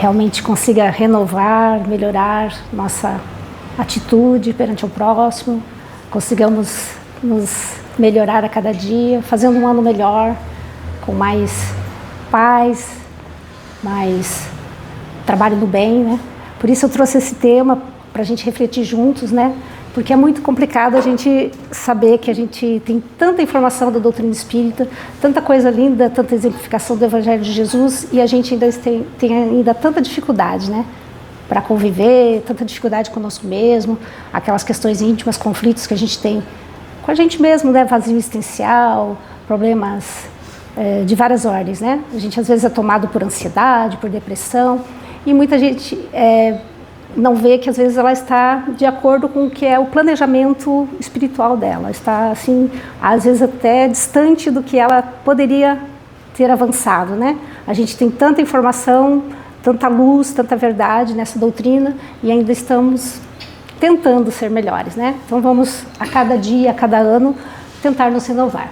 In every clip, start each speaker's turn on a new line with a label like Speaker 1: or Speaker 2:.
Speaker 1: realmente consiga renovar, melhorar nossa atitude perante o próximo, consigamos nos melhorar a cada dia, fazendo um ano melhor, com mais paz, mais trabalho no bem, né? Por isso eu trouxe esse tema para a gente refletir juntos, né? Porque é muito complicado a gente saber que a gente tem tanta informação da doutrina espírita, tanta coisa linda, tanta exemplificação do Evangelho de Jesus, e a gente ainda tem ainda tanta dificuldade, né? Para conviver, tanta dificuldade conosco mesmo, aquelas questões íntimas, conflitos que a gente tem com a gente mesmo, né? Vazio existencial, problemas de várias ordens, né? A gente às vezes é tomado por ansiedade, por depressão, e muita gente não vê que às vezes ela está de acordo com o que é o planejamento espiritual dela, está assim, às vezes até distante do que ela poderia ter avançado, né? A gente tem tanta informação, tanta luz, tanta verdade nessa doutrina e ainda estamos tentando ser melhores, né? Então vamos a cada dia, a cada ano tentar nos renovar.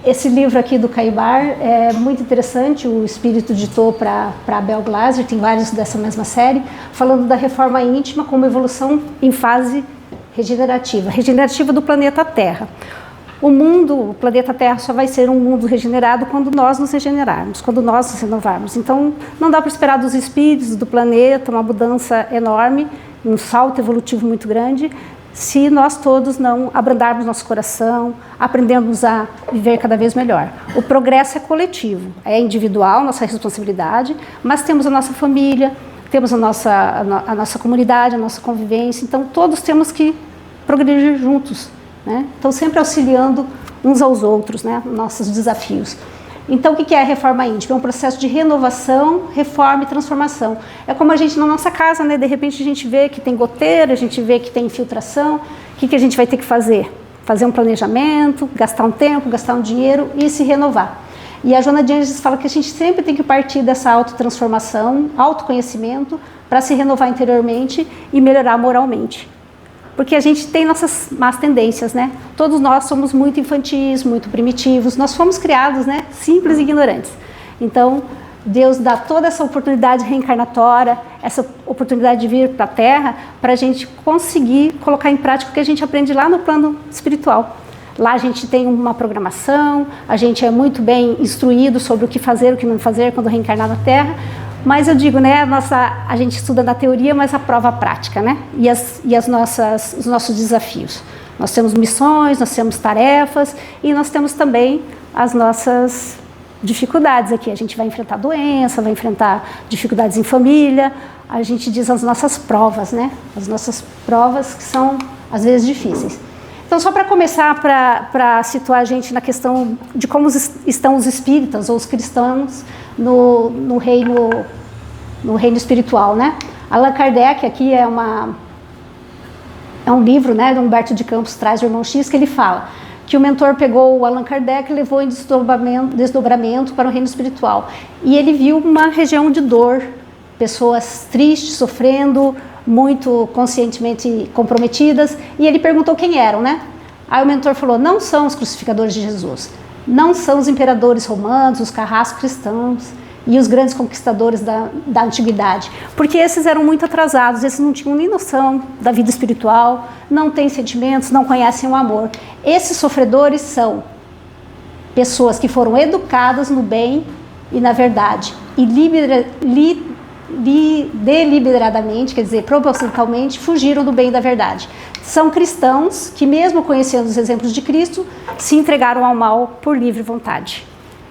Speaker 1: Esse livro aqui do Caibar é muito interessante, o Espírito ditou para Abel Glasser, tem vários dessa mesma série, falando da reforma íntima como evolução em fase regenerativa do planeta Terra. O planeta Terra só vai ser um mundo regenerado quando nós nos regenerarmos, quando nós nos renovarmos. Então não dá para esperar dos espíritos do planeta uma mudança enorme, um salto evolutivo muito grande, se nós todos não abrandarmos nosso coração, aprendemos a viver cada vez melhor. O progresso é coletivo, é individual, nossa responsabilidade, mas temos a nossa família, temos a nossa comunidade, a nossa convivência, então todos temos que progredir juntos, né? Então sempre auxiliando uns aos outros, né? Nossos desafios. Então, o que é a reforma íntima? É um processo de renovação, reforma e transformação. É como a gente na nossa casa, né? De repente a gente vê que tem goteira, a gente vê que tem infiltração. O que a gente vai ter que fazer? Fazer um planejamento, gastar um tempo, gastar um dinheiro e se renovar. E a Joana de Ângeles fala que a gente sempre tem que partir dessa autotransformação, autoconhecimento, para se renovar interiormente e melhorar moralmente. Porque a gente tem nossas más tendências, né? Todos nós somos muito infantis, muito primitivos, nós fomos criados, né? Simples e ignorantes. Então, Deus dá toda essa oportunidade reencarnatória, essa oportunidade de vir para a Terra, para a gente conseguir colocar em prática o que a gente aprende lá no plano espiritual. Lá a gente tem uma programação, a gente é muito bem instruído sobre o que fazer, o que não fazer quando reencarnar na Terra. Mas eu digo, né, a gente estuda na teoria, mas a prova prática, né? E os nossos desafios. Nós temos missões, nós temos tarefas e nós temos também as nossas dificuldades aqui. A gente vai enfrentar doença, vai enfrentar dificuldades em família. A gente diz as nossas provas, né? As nossas provas que são, às vezes, difíceis. Então, só para começar, para situar a gente na questão de como estão os espíritas ou os cristãos no reino espiritual, né? Allan Kardec, aqui é um livro, né, de Humberto de Campos, traz o Irmão X, que ele fala que o mentor pegou o Allan Kardec e levou em desdobramento para o reino espiritual. E ele viu uma região de dor, pessoas tristes, sofrendo, muito conscientemente comprometidas, e ele perguntou quem eram, né? Aí o mentor falou, não são os crucificadores de Jesus, não são os imperadores romanos, os carrascos cristãos e os grandes conquistadores da antiguidade, porque esses eram muito atrasados, esses não tinham nem noção da vida espiritual, não têm sentimentos, não conhecem o amor. Esses sofredores são pessoas que foram educadas no bem e na verdade, e deliberadamente, quer dizer, propositalmente, fugiram do bem e da verdade. São cristãos que, mesmo conhecendo os exemplos de Cristo, se entregaram ao mal por livre vontade.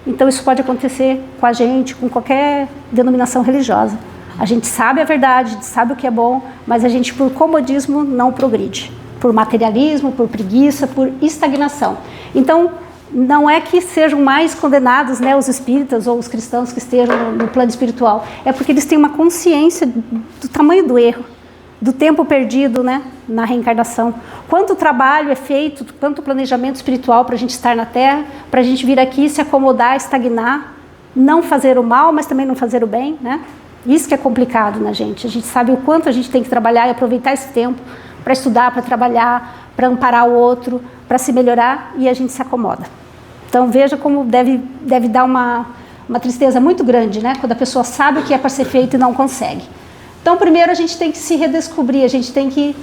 Speaker 1: Então isso pode acontecer com a gente, com qualquer denominação religiosa. A gente sabe a verdade, a gente sabe o que é bom, mas a gente, por comodismo, não progride. Por materialismo, por preguiça, por estagnação. Então, não é que sejam mais condenados, né, os espíritas ou os cristãos que estejam no plano espiritual, é porque eles têm uma consciência do tamanho do erro, do tempo perdido, né, na reencarnação. Quanto trabalho é feito, quanto planejamento espiritual para a gente estar na Terra, para a gente vir aqui se acomodar, estagnar, não fazer o mal, mas também não fazer o bem, né? Isso que é complicado na gente. A gente sabe o quanto a gente tem que trabalhar e aproveitar esse tempo para estudar, para trabalhar, para amparar o outro, para se melhorar, e a gente se acomoda. Então veja como deve dar uma uma tristeza muito grande, né? Quando a pessoa sabe o que é para ser feito e não consegue. Então, primeiro a gente tem que se redescobrir, a gente tem que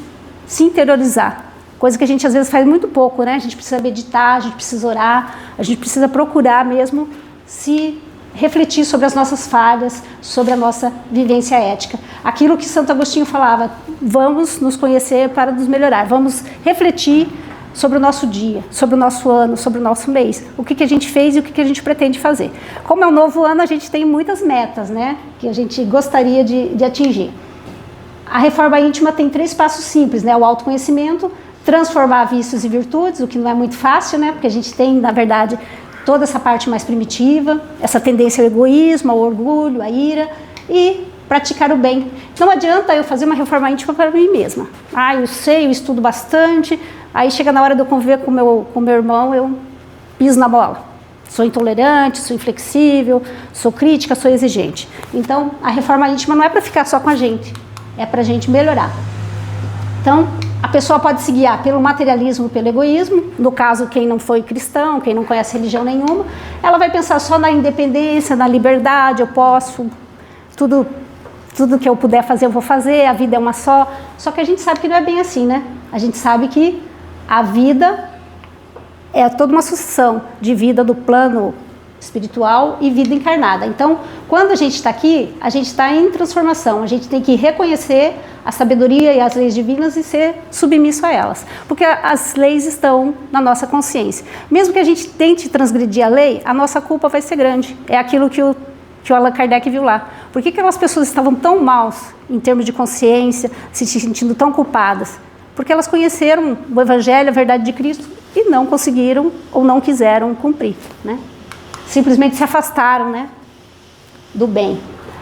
Speaker 1: se interiorizar. Coisa que a gente às vezes faz muito pouco, né? A gente precisa meditar, a gente precisa orar, a gente precisa procurar mesmo se refletir sobre as nossas falhas, sobre a nossa vivência ética. Aquilo que Santo Agostinho falava, vamos nos conhecer para nos melhorar, vamos refletir sobre o nosso dia, sobre o nosso ano, sobre o nosso mês, o que a gente fez e o que a gente pretende fazer. Como é um novo ano, a gente tem muitas metas, né, que a gente gostaria de atingir. A reforma íntima tem 3 passos simples, né, o autoconhecimento, transformar vícios em virtudes, o que não é muito fácil, né, porque a gente tem, na verdade, toda essa parte mais primitiva, essa tendência ao egoísmo, ao orgulho, à ira, e praticar o bem. Não adianta eu fazer uma reforma íntima para mim mesma. Eu sei, eu estudo bastante, aí chega na hora de eu conviver com meu irmão, eu piso na bola. Sou intolerante, sou inflexível, sou crítica, sou exigente. Então, a reforma íntima não é para ficar só com a gente, é para a gente melhorar. Então, a pessoa pode se guiar pelo materialismo, pelo egoísmo. No caso, quem não foi cristão, quem não conhece religião nenhuma, ela vai pensar só na independência, na liberdade, eu posso, tudo que eu puder fazer eu vou fazer, a vida é uma só. Só que a gente sabe que não é bem assim, né? A gente sabe que a vida é toda uma sucessão de vida do plano espiritual e vida encarnada. Então, quando a gente está aqui, a gente está em transformação. A gente tem que reconhecer a sabedoria e as leis divinas e ser submisso a elas. Porque as leis estão na nossa consciência. Mesmo que a gente tente transgredir a lei, a nossa culpa vai ser grande. É aquilo que o Allan Kardec viu lá. Por que aquelas pessoas estavam tão maus em termos de consciência, se sentindo tão culpadas? Porque elas conheceram o Evangelho, a verdade de Cristo, e não conseguiram ou não quiseram cumprir, né? Simplesmente se afastaram, né, do bem.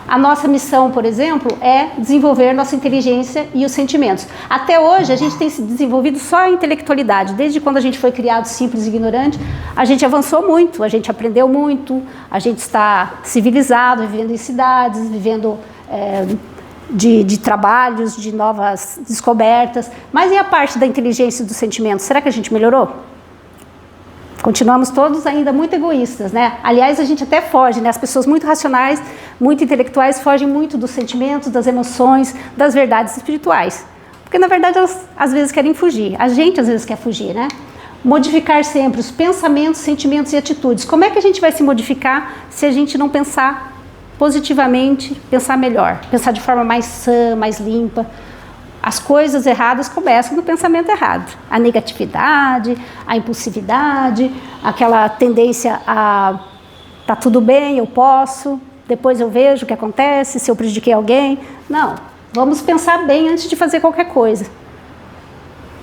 Speaker 1: A nossa missão, por exemplo, é desenvolver nossa inteligência e os sentimentos. Até hoje, a gente tem se desenvolvido só a intelectualidade. Desde quando a gente foi criado simples e ignorante, a gente avançou muito, a gente aprendeu muito, a gente está civilizado, vivendo em cidades, vivendo de trabalhos, de novas descobertas. Mas e a parte da inteligência e dos sentimentos? Será que a gente melhorou? Continuamos todos ainda muito egoístas, né? Aliás, a gente até foge, né? As pessoas muito racionais, muito intelectuais, fogem muito dos sentimentos, das emoções, das verdades espirituais. Porque, na verdade, elas às vezes querem fugir. A gente às vezes quer fugir, né? Modificar sempre os pensamentos, sentimentos e atitudes. Como é que a gente vai se modificar se a gente não pensar positivamente, pensar melhor, pensar de forma mais sã, mais limpa? As coisas erradas começam no pensamento errado. A negatividade, a impulsividade, aquela tendência a tá tudo bem, eu posso, depois eu vejo o que acontece, se eu prejudiquei alguém. Não, vamos pensar bem antes de fazer qualquer coisa.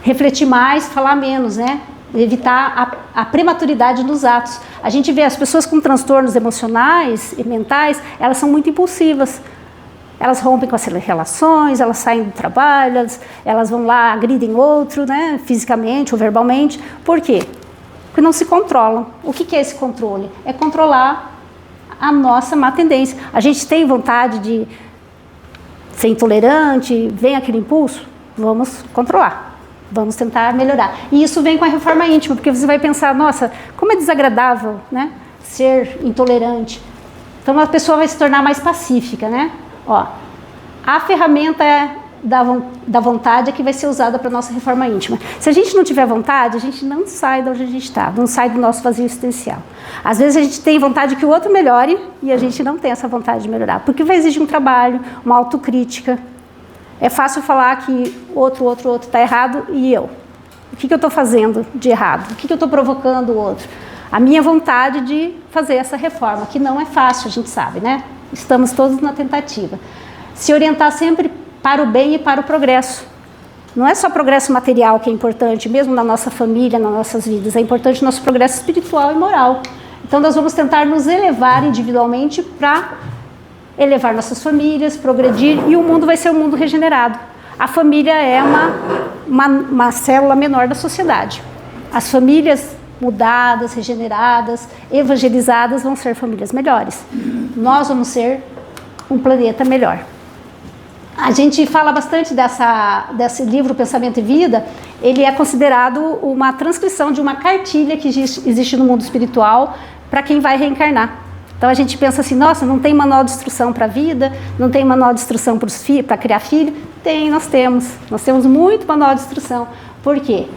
Speaker 1: Refletir mais, falar menos, né? Evitar a prematuridade dos atos. A gente vê as pessoas com transtornos emocionais e mentais, elas são muito impulsivas. Elas rompem com as relações, elas saem do trabalho, elas vão lá, agridem outro, né, fisicamente ou verbalmente. Por quê? Porque não se controlam. O que é esse controle? É controlar a nossa má tendência. A gente tem vontade de ser intolerante, vem aquele impulso, vamos controlar, vamos tentar melhorar. E isso vem com a reforma íntima, porque você vai pensar, nossa, como é desagradável, né, ser intolerante. Então a pessoa vai se tornar mais pacífica, né? Ó, a ferramenta da vontade é que vai ser usada para a nossa reforma íntima. Se a gente não tiver vontade, a gente não sai de onde a gente está, não sai do nosso vazio existencial. Às vezes a gente tem vontade que o outro melhore e a gente não tem essa vontade de melhorar, porque vai exigir um trabalho, uma autocrítica. É fácil falar que o outro está errado e eu. O que eu estou fazendo de errado? O que eu estou provocando o outro? A minha vontade de fazer essa reforma, que não é fácil, a gente sabe, né? Estamos todos na tentativa. Se orientar sempre para o bem e para o progresso. Não é só progresso material que é importante, mesmo na nossa família, nas nossas vidas. É importante o nosso progresso espiritual e moral. Então nós vamos tentar nos elevar individualmente para elevar nossas famílias, progredir, e o mundo vai ser um mundo regenerado. A família é uma célula menor da sociedade. As famílias mudadas, regeneradas, evangelizadas vão ser famílias melhores. Nós vamos ser um planeta melhor. A gente fala bastante desse livro Pensamento e Vida. Ele é considerado uma transcrição de uma cartilha que existe no mundo espiritual para quem vai reencarnar. Então a gente pensa assim, nossa, não tem manual de instrução para a vida, não tem manual de instrução para criar filho? Tem, nós temos muito manual de instrução. Por quê?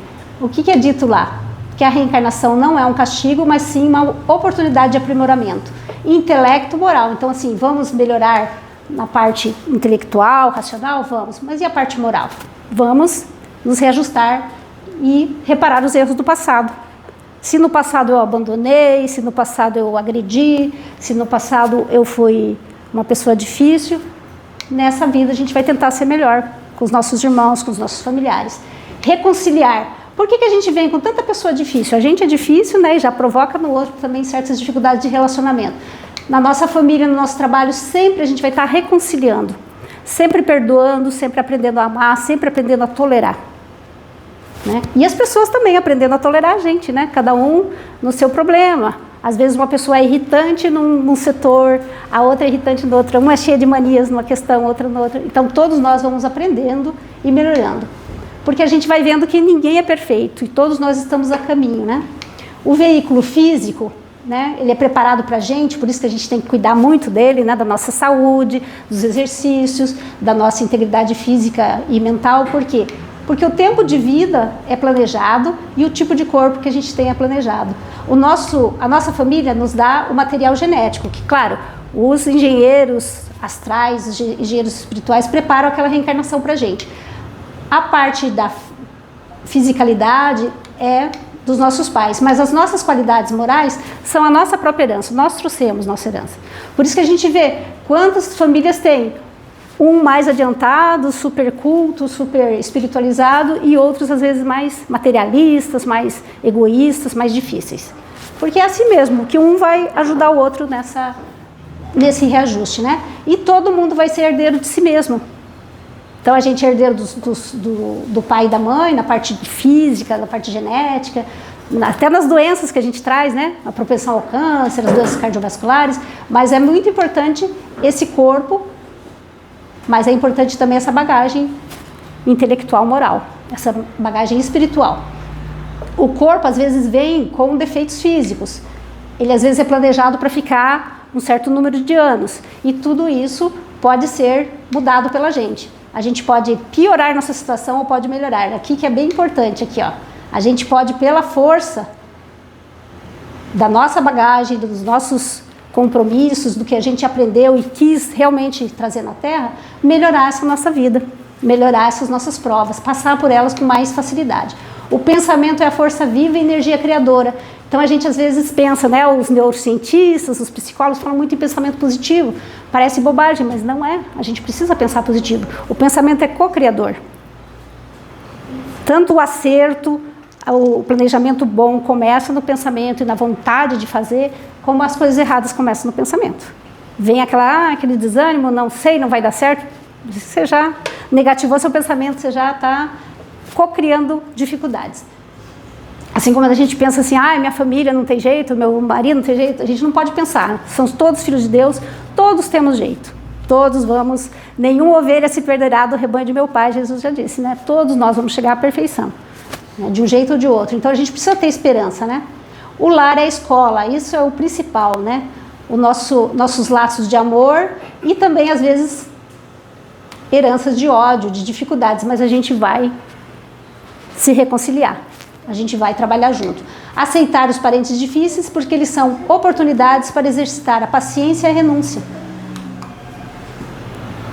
Speaker 1: O que é dito lá? Que a reencarnação não é um castigo, mas sim uma oportunidade de aprimoramento. Intelecto, moral. Então assim, vamos melhorar na parte intelectual, racional? Vamos. Mas e a parte moral? Vamos nos reajustar e reparar os erros do passado. Se no passado eu abandonei, se no passado eu agredi, se no passado eu fui uma pessoa difícil, nessa vida a gente vai tentar ser melhor com os nossos irmãos, com os nossos familiares. Reconciliar. Por que a gente vem com tanta pessoa difícil? A gente é difícil, né, e já provoca no outro também certas dificuldades de relacionamento. Na nossa família, no nosso trabalho, sempre a gente vai estar reconciliando. Sempre perdoando, sempre aprendendo a amar, sempre aprendendo a tolerar. Né? E as pessoas também aprendendo a tolerar a gente, né? Cada um no seu problema. Às vezes uma pessoa é irritante num setor, a outra é irritante no outro, uma é cheia de manias numa questão, outra no outro. Então todos nós vamos aprendendo e melhorando. Porque a gente vai vendo que ninguém é perfeito e todos nós estamos a caminho, né? O veículo físico, né, ele é preparado para a gente, por isso que a gente tem que cuidar muito dele, né, da nossa saúde, dos exercícios, da nossa integridade física e mental. Por quê? Porque o tempo de vida é planejado e o tipo de corpo que a gente tem é planejado. A nossa família nos dá o material genético, que, claro, os engenheiros astrais, os engenheiros espirituais preparam aquela reencarnação para a gente. A parte da fisicalidade é dos nossos pais, mas as nossas qualidades morais são a nossa própria herança, nós trouxemos nossa herança. Por isso que a gente vê quantas famílias têm um mais adiantado, super culto, super espiritualizado, e outros às vezes mais materialistas, mais egoístas, mais difíceis. Porque é assim mesmo, que um vai ajudar o outro nesse reajuste, né? E todo mundo vai ser herdeiro de si mesmo. Então a gente é herdeiro do pai e da mãe, na parte física, na parte genética, até nas doenças que a gente traz, né? A propensão ao câncer, as doenças cardiovasculares, mas é muito importante esse corpo. Mas é importante também essa bagagem intelectual, moral, essa bagagem espiritual. O corpo às vezes vem com defeitos físicos. Ele às vezes é planejado para ficar um certo número de anos. E tudo isso pode ser mudado pela gente. A gente pode piorar nossa situação ou pode melhorar. Aqui que é bem importante, aqui ó. A gente pode, pela força da nossa bagagem, dos nossos compromissos, do que a gente aprendeu e quis realmente trazer na Terra, melhorar essa nossa vida, melhorar essas nossas provas, passar por elas com mais facilidade. O pensamento é a força viva e energia criadora. Então a gente às vezes pensa, né, os neurocientistas, os psicólogos falam muito em pensamento positivo. Parece bobagem, mas não é. A gente precisa pensar positivo. O pensamento é co-criador. Tanto o acerto, o planejamento bom começa no pensamento e na vontade de fazer, como as coisas erradas começam no pensamento. Vem aquele desânimo, não sei, não vai dar certo. Você já negativou seu pensamento, você já está co-criando dificuldades. Assim como a gente pensa assim, minha família não tem jeito, meu marido não tem jeito, a gente não pode pensar. São todos filhos de Deus, todos temos jeito. Todos vamos, nenhuma ovelha se perderá do rebanho de meu pai, Jesus já disse, né? Todos nós vamos chegar à perfeição, né? De um jeito ou de outro. Então a gente precisa ter esperança, né? O lar é a escola, isso é o principal, né? Nossos laços de amor e também, às vezes, heranças de ódio, de dificuldades, mas a gente vai se reconciliar, a gente vai trabalhar junto. Aceitar os parentes difíceis porque eles são oportunidades para exercitar a paciência e a renúncia.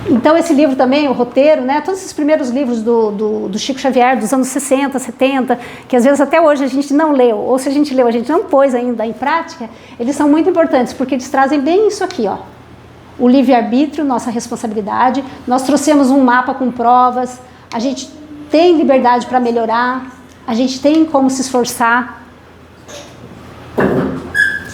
Speaker 1: Então esse livro também, o roteiro, né, todos esses primeiros livros do Chico Xavier, dos anos 60, 70, que às vezes até hoje a gente não leu, ou se a gente leu, a gente não pôs ainda em prática, eles são muito importantes, porque eles trazem bem isso aqui, ó. O livre-arbítrio, nossa responsabilidade, nós trouxemos um mapa com provas, a gente tem liberdade para melhorar, a gente tem como se esforçar,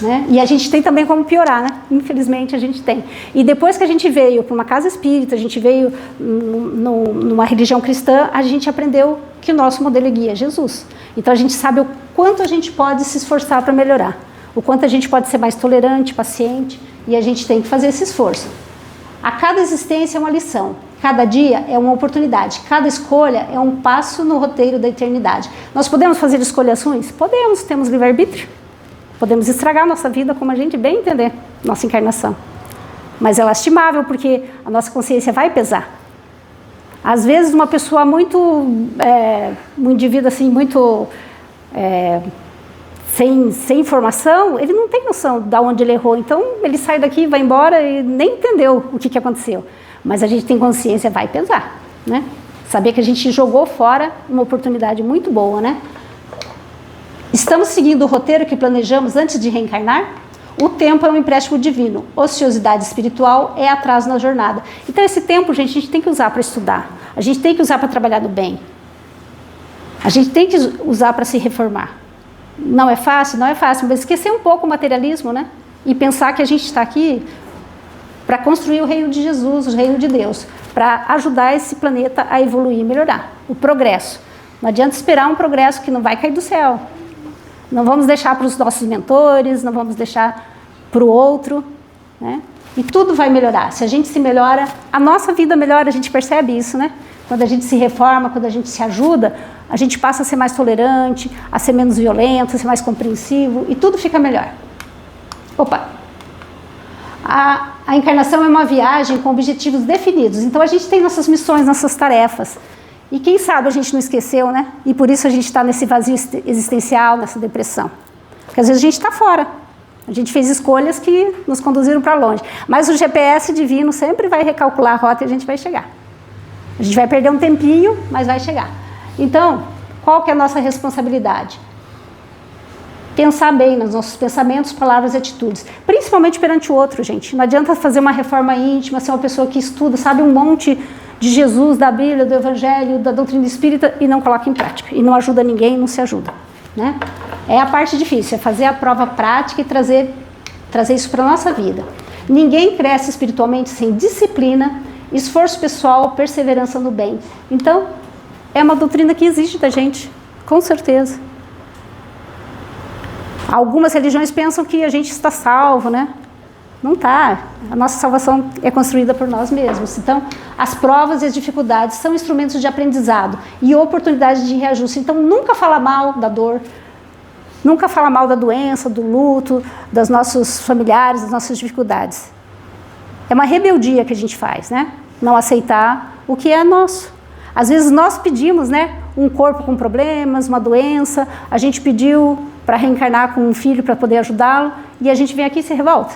Speaker 1: né? E a gente tem também como piorar, né? Infelizmente a gente tem. E depois que a gente veio para uma casa espírita, a gente veio numa religião cristã, a gente aprendeu que o nosso modelo guia é Jesus. Então a gente sabe o quanto a gente pode se esforçar para melhorar, o quanto a gente pode ser mais tolerante, paciente, e a gente tem que fazer esse esforço. A cada existência é uma lição, cada dia é uma oportunidade, cada escolha é um passo no roteiro da eternidade. Nós podemos fazer escolhas ruins? Podemos, temos livre-arbítrio. Podemos estragar a nossa vida como a gente bem entender, nossa encarnação. Mas é lastimável porque a nossa consciência vai pesar. Às vezes uma pessoa um indivíduo assim, muito sem informação, ele não tem noção de onde ele errou. Então ele sai daqui, vai embora e nem entendeu o que aconteceu. Mas a gente tem consciência, vai pesar, né? Saber que a gente jogou fora uma oportunidade muito boa, né? Estamos seguindo o roteiro que planejamos antes de reencarnar? O tempo é um empréstimo divino. Ociosidade espiritual é atraso na jornada. Então esse tempo, gente, a gente tem que usar para estudar. A gente tem que usar para trabalhar no bem. A gente tem que usar para se reformar. Não é fácil? Não é fácil, mas esquecer um pouco o materialismo, né? E pensar que a gente está aqui para construir o reino de Jesus, o reino de Deus, para ajudar esse planeta a evoluir e melhorar. O progresso. Não adianta esperar um progresso que não vai cair do céu. Não vamos deixar para os nossos mentores, não vamos deixar para o outro, né? E tudo vai melhorar. Se a gente se melhora, a nossa vida melhora, a gente percebe isso, né? Quando a gente se reforma, quando a gente se ajuda, a gente passa a ser mais tolerante, a ser menos violento, a ser mais compreensivo, e tudo fica melhor. Opa! A encarnação é uma viagem com objetivos definidos. Então a gente tem nossas missões, nossas tarefas. E quem sabe a gente não esqueceu, né? E por isso a gente está nesse vazio existencial, nessa depressão. Porque às vezes a gente está fora. A gente fez escolhas que nos conduziram para longe. Mas o GPS divino sempre vai recalcular a rota e a gente vai chegar. A gente vai perder um tempinho, mas vai chegar. Então, qual que é a nossa responsabilidade? Pensar bem nos nossos pensamentos, palavras e atitudes. Principalmente perante o outro, gente. Não adianta fazer uma reforma íntima, ser uma pessoa que estuda, sabe um monte de Jesus, da Bíblia, do Evangelho, da doutrina espírita e não coloca em prática. E não ajuda ninguém, não se ajuda, né? É a parte difícil, é fazer a prova prática e trazer isso para a nossa vida. Ninguém cresce espiritualmente sem disciplina, esforço pessoal, perseverança no bem. Então, é uma doutrina que exige da gente, com certeza. Algumas religiões pensam que a gente está salvo, né? Não está. A nossa salvação é construída por nós mesmos. Então, as provas e as dificuldades são instrumentos de aprendizado e oportunidades de reajuste. Então, nunca fala mal da dor, nunca fala mal da doença, do luto, dos nossos familiares, das nossas dificuldades. É uma rebeldia que a gente faz, né? Não aceitar o que é nosso. Às vezes nós pedimos, né, um corpo com problemas, uma doença, a gente pediu para reencarnar com um filho para poder ajudá-lo, e a gente vem aqui e se revolta.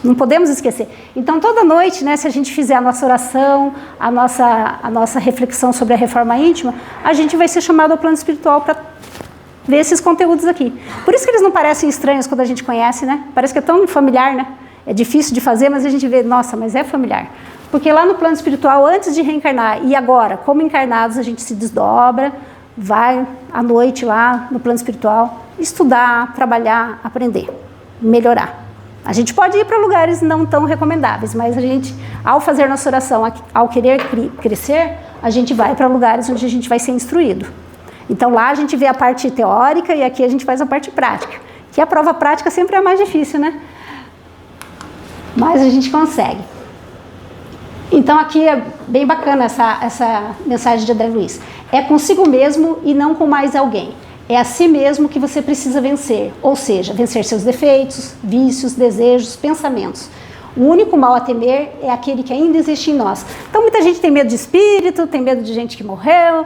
Speaker 1: Não podemos esquecer. Então, toda noite, né, se a gente fizer a nossa oração, a nossa reflexão sobre a reforma íntima, a gente vai ser chamado ao plano espiritual para ver esses conteúdos aqui. Por isso que eles não parecem estranhos quando a gente conhece, né? Parece que é tão familiar, né? É difícil de fazer, mas a gente vê, nossa, mas é familiar. Porque lá no plano espiritual, antes de reencarnar e agora, como encarnados, a gente se desdobra, vai à noite lá no plano espiritual, estudar, trabalhar, aprender, melhorar. A gente pode ir para lugares não tão recomendáveis, mas a gente, ao fazer nossa oração, ao querer crescer, a gente vai para lugares onde a gente vai ser instruído. Então lá a gente vê a parte teórica e aqui a gente faz a parte prática. Que a prova prática sempre é a mais difícil, né? Mas a gente consegue. Então aqui é bem bacana essa mensagem de André Luiz. É consigo mesmo e não com mais alguém. É a si mesmo que você precisa vencer. Ou seja, vencer seus defeitos, vícios, desejos, pensamentos. O único mal a temer é aquele que ainda existe em nós. Então muita gente tem medo de espírito, tem medo de gente que morreu.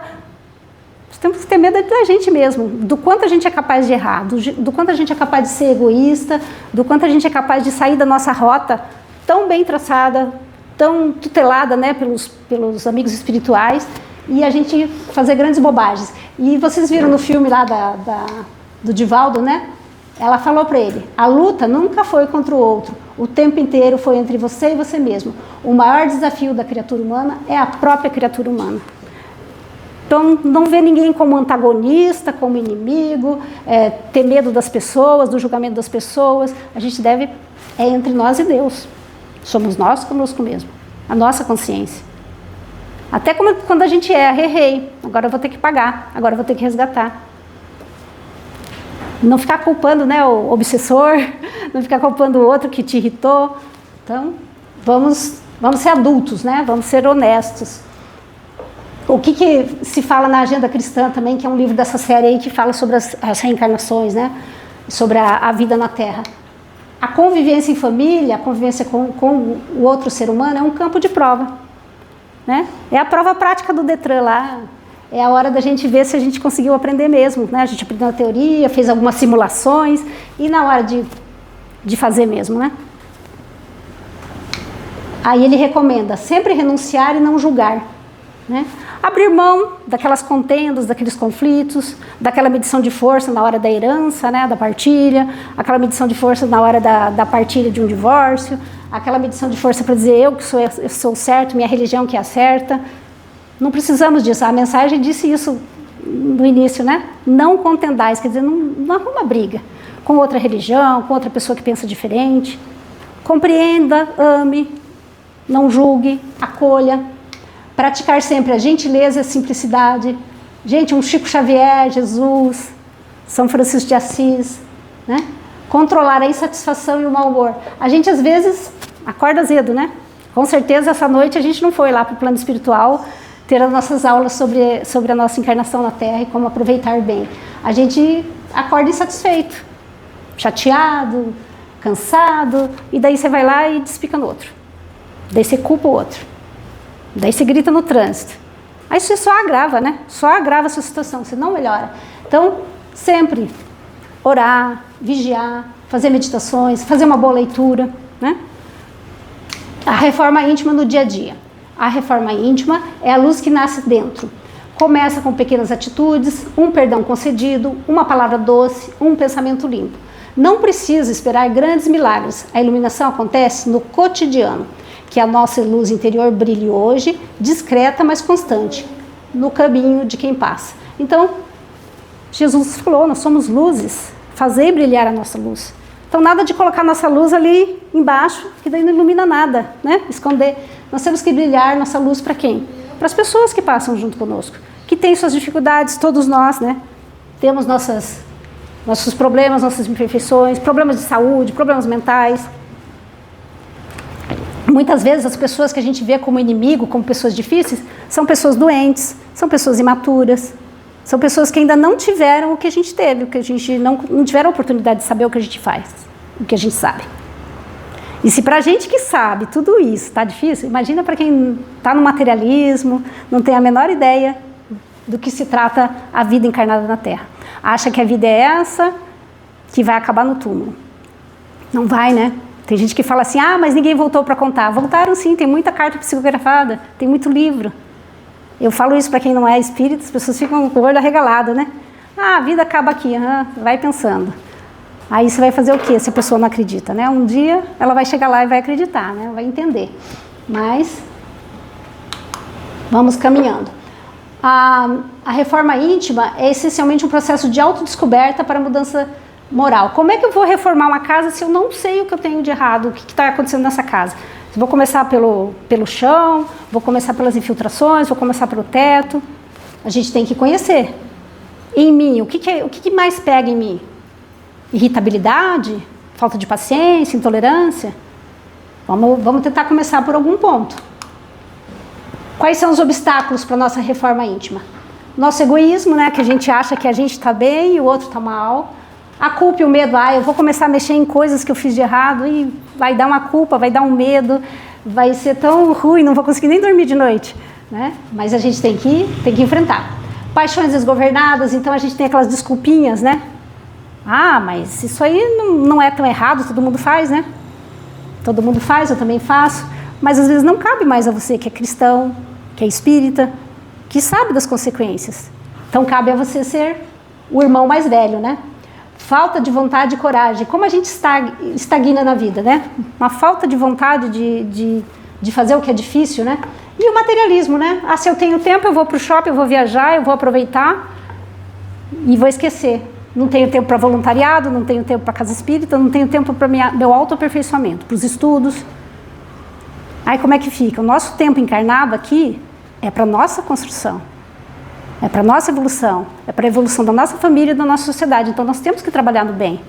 Speaker 1: Temos que ter medo da gente mesmo, do quanto a gente é capaz de errar, do quanto a gente é capaz de ser egoísta, do quanto a gente é capaz de sair da nossa rota tão bem traçada, tão tutelada, né, pelos amigos espirituais, e a gente fazer grandes bobagens. E vocês viram no filme lá do Divaldo, né? Ela falou para ele, a luta nunca foi contra o outro, o tempo inteiro foi entre você e você mesmo. O maior desafio da criatura humana é a própria criatura humana. Então, não vê ninguém como antagonista, como inimigo, ter medo das pessoas, do julgamento das pessoas. A gente deve, entre nós e Deus. Somos nós conosco mesmo, a nossa consciência. Até quando a gente errei, agora eu vou ter que pagar, agora eu vou ter que resgatar. Não ficar culpando, né, o obsessor, não ficar culpando o outro que te irritou. Então, vamos ser adultos, né? Vamos ser honestos. O que se fala na Agenda Cristã também, que é um livro dessa série aí que fala sobre as reencarnações, né? sobre a vida na Terra. A convivência em família, a convivência com o outro ser humano é um campo de prova, né? É a prova prática do Detran lá. É a hora da gente ver se a gente conseguiu aprender mesmo, né? A gente aprendeu na teoria, fez algumas simulações e na hora de fazer mesmo, né? Aí ele recomenda sempre renunciar e não julgar, né? Abrir mão daquelas contendas, daqueles conflitos, daquela medição de força na hora da herança, né, da partilha, aquela medição de força na hora da partilha de um divórcio, aquela medição de força para dizer eu sou certo, minha religião que é a certa. Não precisamos disso. A mensagem disse isso no início, né? Não contendais, quer dizer, não arruma briga com outra religião, com outra pessoa que pensa diferente. Compreenda, ame, não julgue, acolha. Praticar sempre a gentileza e a simplicidade. Gente, um Chico Xavier, Jesus, São Francisco de Assis, né? Controlar a insatisfação e o mau humor. A gente, às vezes, acorda azedo, né? Com certeza, essa noite a gente não foi lá para o plano espiritual ter as nossas aulas sobre a nossa encarnação na Terra e como aproveitar bem. A gente acorda insatisfeito, chateado, cansado, e daí você vai lá e despica no outro. Daí você culpa o outro. Daí você grita no trânsito. Aí você só agrava, né? Só agrava a sua situação, você não melhora. Então, sempre orar, vigiar, fazer meditações, fazer uma boa leitura, né? A reforma íntima no dia a dia. A reforma íntima é a luz que nasce dentro. Começa com pequenas atitudes, um perdão concedido, uma palavra doce, um pensamento limpo. Não precisa esperar grandes milagres. A iluminação acontece no cotidiano. Que a nossa luz interior brilhe hoje, discreta, mas constante, no caminho de quem passa. Então, Jesus falou, nós somos luzes, fazei brilhar a nossa luz. Então, nada de colocar nossa luz ali embaixo, que daí não ilumina nada, né? Esconder. Nós temos que brilhar nossa luz para quem? Para as pessoas que passam junto conosco, que têm suas dificuldades, todos nós, né? Temos nossos problemas, nossas imperfeições, problemas de saúde, problemas mentais. Muitas vezes as pessoas que a gente vê como inimigo, como pessoas difíceis, são pessoas doentes, são pessoas imaturas, são pessoas que ainda não tiveram o que a gente teve, o que a gente não tiveram a oportunidade de saber o que a gente faz, o que a gente sabe. E se pra gente que sabe tudo isso tá difícil, imagina para quem está no materialismo, não tem a menor ideia do que se trata a vida encarnada na Terra. Acha que a vida é essa, que vai acabar no túmulo. Não vai, né? Tem gente que fala assim, mas ninguém voltou para contar. Voltaram sim, tem muita carta psicografada, tem muito livro. Eu falo isso para quem não é espírita, as pessoas ficam com o olho arregalado, né? A vida acaba aqui, vai pensando. Aí você vai fazer o quê se a pessoa não acredita, né? Um dia ela vai chegar lá e vai acreditar, né? Vai entender. Mas vamos caminhando. A reforma íntima é essencialmente um processo de autodescoberta para mudança moral. Como é que eu vou reformar uma casa se eu não sei o que eu tenho de errado, o que está acontecendo nessa casa? Vou começar pelo chão, vou começar pelas infiltrações, vou começar pelo teto. A gente tem que conhecer. Em mim, o que mais pega em mim? Irritabilidade? Falta de paciência? Intolerância? Vamos tentar começar por algum ponto. Quais são os obstáculos para a nossa reforma íntima? Nosso egoísmo, né? Que a gente acha que a gente está bem e o outro está mal. A culpa e o medo, eu vou começar a mexer em coisas que eu fiz de errado e vai dar uma culpa, vai dar um medo, vai ser tão ruim, não vou conseguir nem dormir de noite, né? Mas a gente tem que enfrentar. Paixões desgovernadas, então a gente tem aquelas desculpinhas, né? Mas isso aí não é tão errado, todo mundo faz, né? Todo mundo faz, eu também faço, mas às vezes não cabe mais a você que é cristão, que é espírita, que sabe das consequências. Então cabe a você ser o irmão mais velho, né? Falta de vontade e coragem. Como a gente estagna na vida, né? Uma falta de vontade de fazer o que é difícil, né? E o materialismo, né? Se eu tenho tempo, eu vou para o shopping, eu vou viajar, eu vou aproveitar e vou esquecer. Não tenho tempo para voluntariado, não tenho tempo para casa espírita, não tenho tempo para meu autoaperfeiçoamento, para os estudos. Aí como é que fica? O nosso tempo encarnado aqui é para a nossa construção. É para a nossa evolução, é para a evolução da nossa família e da nossa sociedade. Então nós temos que trabalhar no bem,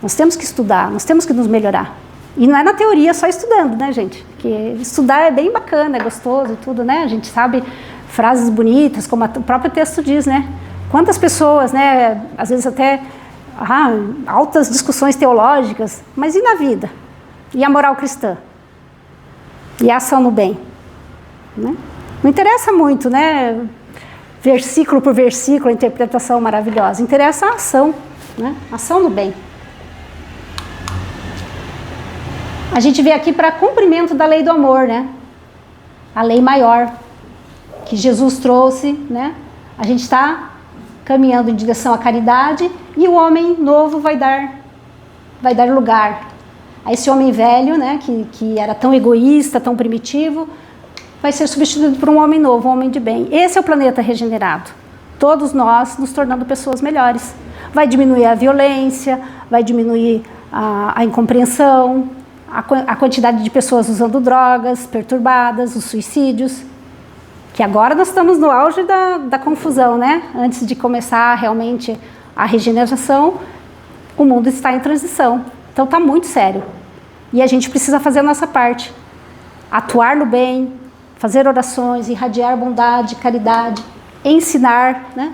Speaker 1: nós temos que estudar, nós temos que nos melhorar. E não é na teoria só estudando, né, gente? Porque estudar é bem bacana, é gostoso e tudo, né? A gente sabe frases bonitas, como o próprio texto diz, né? Quantas pessoas, né, às vezes até altas discussões teológicas, mas e na vida? E a moral cristã? E a ação no bem? Né? Não interessa muito, né? Versículo por versículo, a interpretação maravilhosa. Interessa a ação, né? Ação no bem. A gente veio aqui para cumprimento da lei do amor, né? A lei maior que Jesus trouxe, né? A gente está caminhando em direção à caridade e o homem novo vai dar lugar a esse homem velho, né? Que era tão egoísta, tão primitivo, vai ser substituído por um homem novo, um homem de bem. Esse é o planeta regenerado. Todos nós nos tornando pessoas melhores. Vai diminuir a violência, vai diminuir a incompreensão, a quantidade de pessoas usando drogas, perturbadas, os suicídios. Que agora nós estamos no auge da confusão, né? Antes de começar realmente a regeneração, o mundo está em transição. Então está muito sério. E a gente precisa fazer a nossa parte. Atuar no bem, fazer orações, irradiar bondade, caridade, ensinar, né?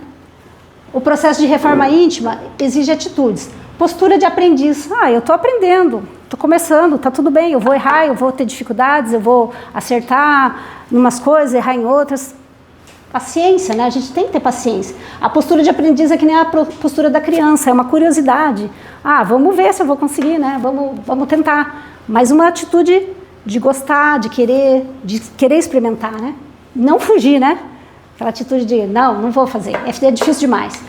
Speaker 1: O processo de reforma íntima exige atitudes. Postura de aprendiz. Eu estou aprendendo, estou começando, está tudo bem, eu vou errar, eu vou ter dificuldades, eu vou acertar em umas coisas, errar em outras. Paciência, né? A gente tem que ter paciência. A postura de aprendiz é que nem a postura da criança, é uma curiosidade. Vamos ver se eu vou conseguir, né? Vamos tentar. Mas uma atitude de gostar, de querer experimentar, né? Não fugir, né? Aquela atitude de, não vou fazer, é difícil demais.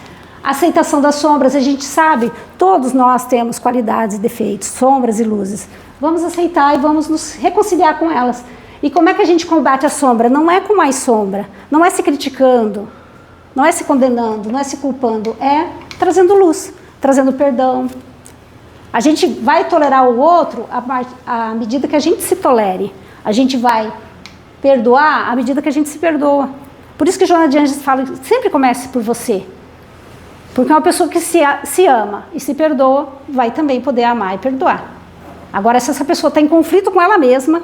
Speaker 1: Aceitação das sombras, a gente sabe, todos nós temos qualidades e defeitos, sombras e luzes. Vamos aceitar e vamos nos reconciliar com elas. E como é que a gente combate a sombra? Não é com mais sombra, não é se criticando, não é se condenando, não é se culpando, é trazendo luz, trazendo perdão. A gente vai tolerar o outro à medida que a gente se tolere. A gente vai perdoar à medida que a gente se perdoa. Por isso que Joana de Ângeles fala, sempre comece por você. Porque uma pessoa que se ama e se perdoa, vai também poder amar e perdoar. Agora, se essa pessoa está em conflito com ela mesma,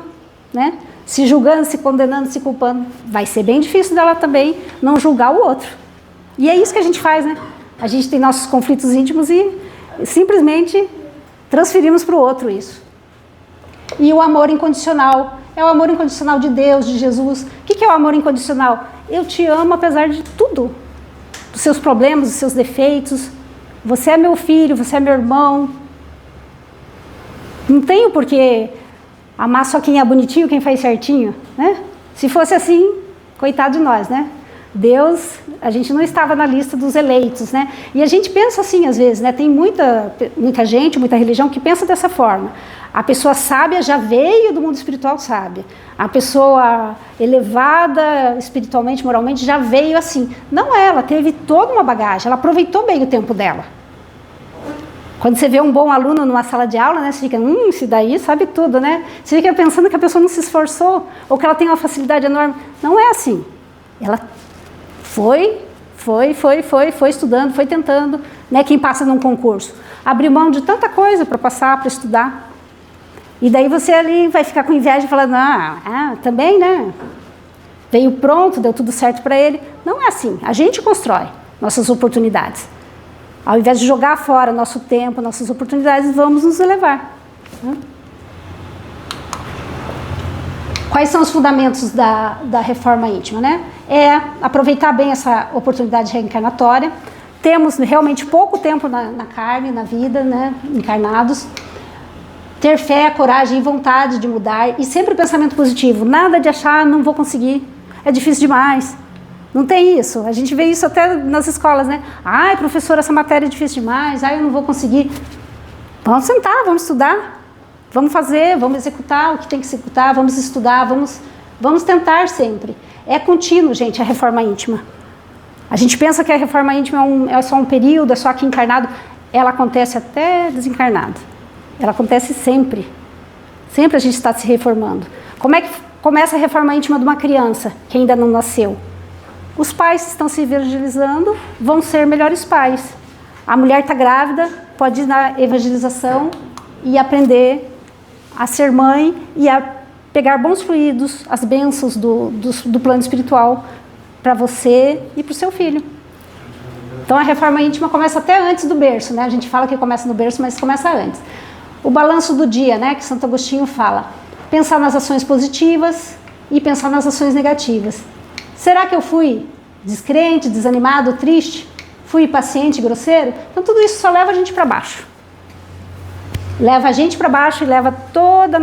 Speaker 1: né? Se julgando, se condenando, se culpando, vai ser bem difícil dela também não julgar o outro. E é isso que a gente faz, né? A gente tem nossos conflitos íntimos e simplesmente transferimos para o outro isso. E o amor incondicional. É o amor incondicional de Deus, de Jesus. O que é o amor incondicional? Eu te amo apesar de tudo. Dos seus problemas, dos seus defeitos. Você é meu filho, você é meu irmão. Não tenho por que amar só quem é bonitinho, quem faz certinho, né? Se fosse assim, coitado de nós, né? Deus, a gente não estava na lista dos eleitos, né? E a gente pensa assim às vezes, né? Tem muita gente, muita religião que pensa dessa forma. A pessoa sábia já veio do mundo espiritual sábia. A pessoa elevada espiritualmente, moralmente, já veio assim. Não é, ela teve toda uma bagagem, ela aproveitou bem o tempo dela. Quando você vê um bom aluno numa sala de aula, né, você fica, esse daí sabe tudo, né? Você fica pensando que a pessoa não se esforçou, ou que ela tem uma facilidade enorme. Não é assim. Ela foi estudando, foi tentando, né? Quem passa num concurso. Abriu mão de tanta coisa para passar, para estudar. E daí você ali vai ficar com inveja falando, também, né? Veio pronto, deu tudo certo para ele. Não é assim. A gente constrói nossas oportunidades. Ao invés de jogar fora nosso tempo, nossas oportunidades, vamos nos elevar. Quais são os fundamentos da reforma íntima, né? É aproveitar bem essa oportunidade reencarnatória. Temos realmente pouco tempo na carne, na vida, né? Encarnados. Ter fé, coragem e vontade de mudar. E sempre o pensamento positivo. Nada de achar, não vou conseguir. É difícil demais. Não tem isso. A gente vê isso até nas escolas, né? Professor, essa matéria é difícil demais. Eu não vou conseguir. Vamos sentar, vamos estudar. Vamos fazer, vamos executar o que tem que executar. Vamos estudar, vamos tentar sempre. É contínuo, gente, a reforma íntima. A gente pensa que a reforma íntima é só um período, é só aqui encarnado. Ela acontece até desencarnado. Ela acontece sempre. Sempre a gente está se reformando. Como é que começa a reforma íntima de uma criança que ainda não nasceu? Os pais estão se evangelizando, vão ser melhores pais. A mulher está grávida, pode ir na evangelização e aprender a ser mãe e a pegar bons fluidos, as bênçãos do plano espiritual para você e para o seu filho. Então a reforma íntima começa até antes do berço, né? A gente fala que começa no berço, mas começa antes. O balanço do dia, né? Que Santo Agostinho fala. Pensar nas ações positivas e pensar nas ações negativas. Será que eu fui descrente, desanimado, triste? Fui impaciente, grosseiro? Então tudo isso só leva a gente para baixo. Leva a gente para baixo e leva toda a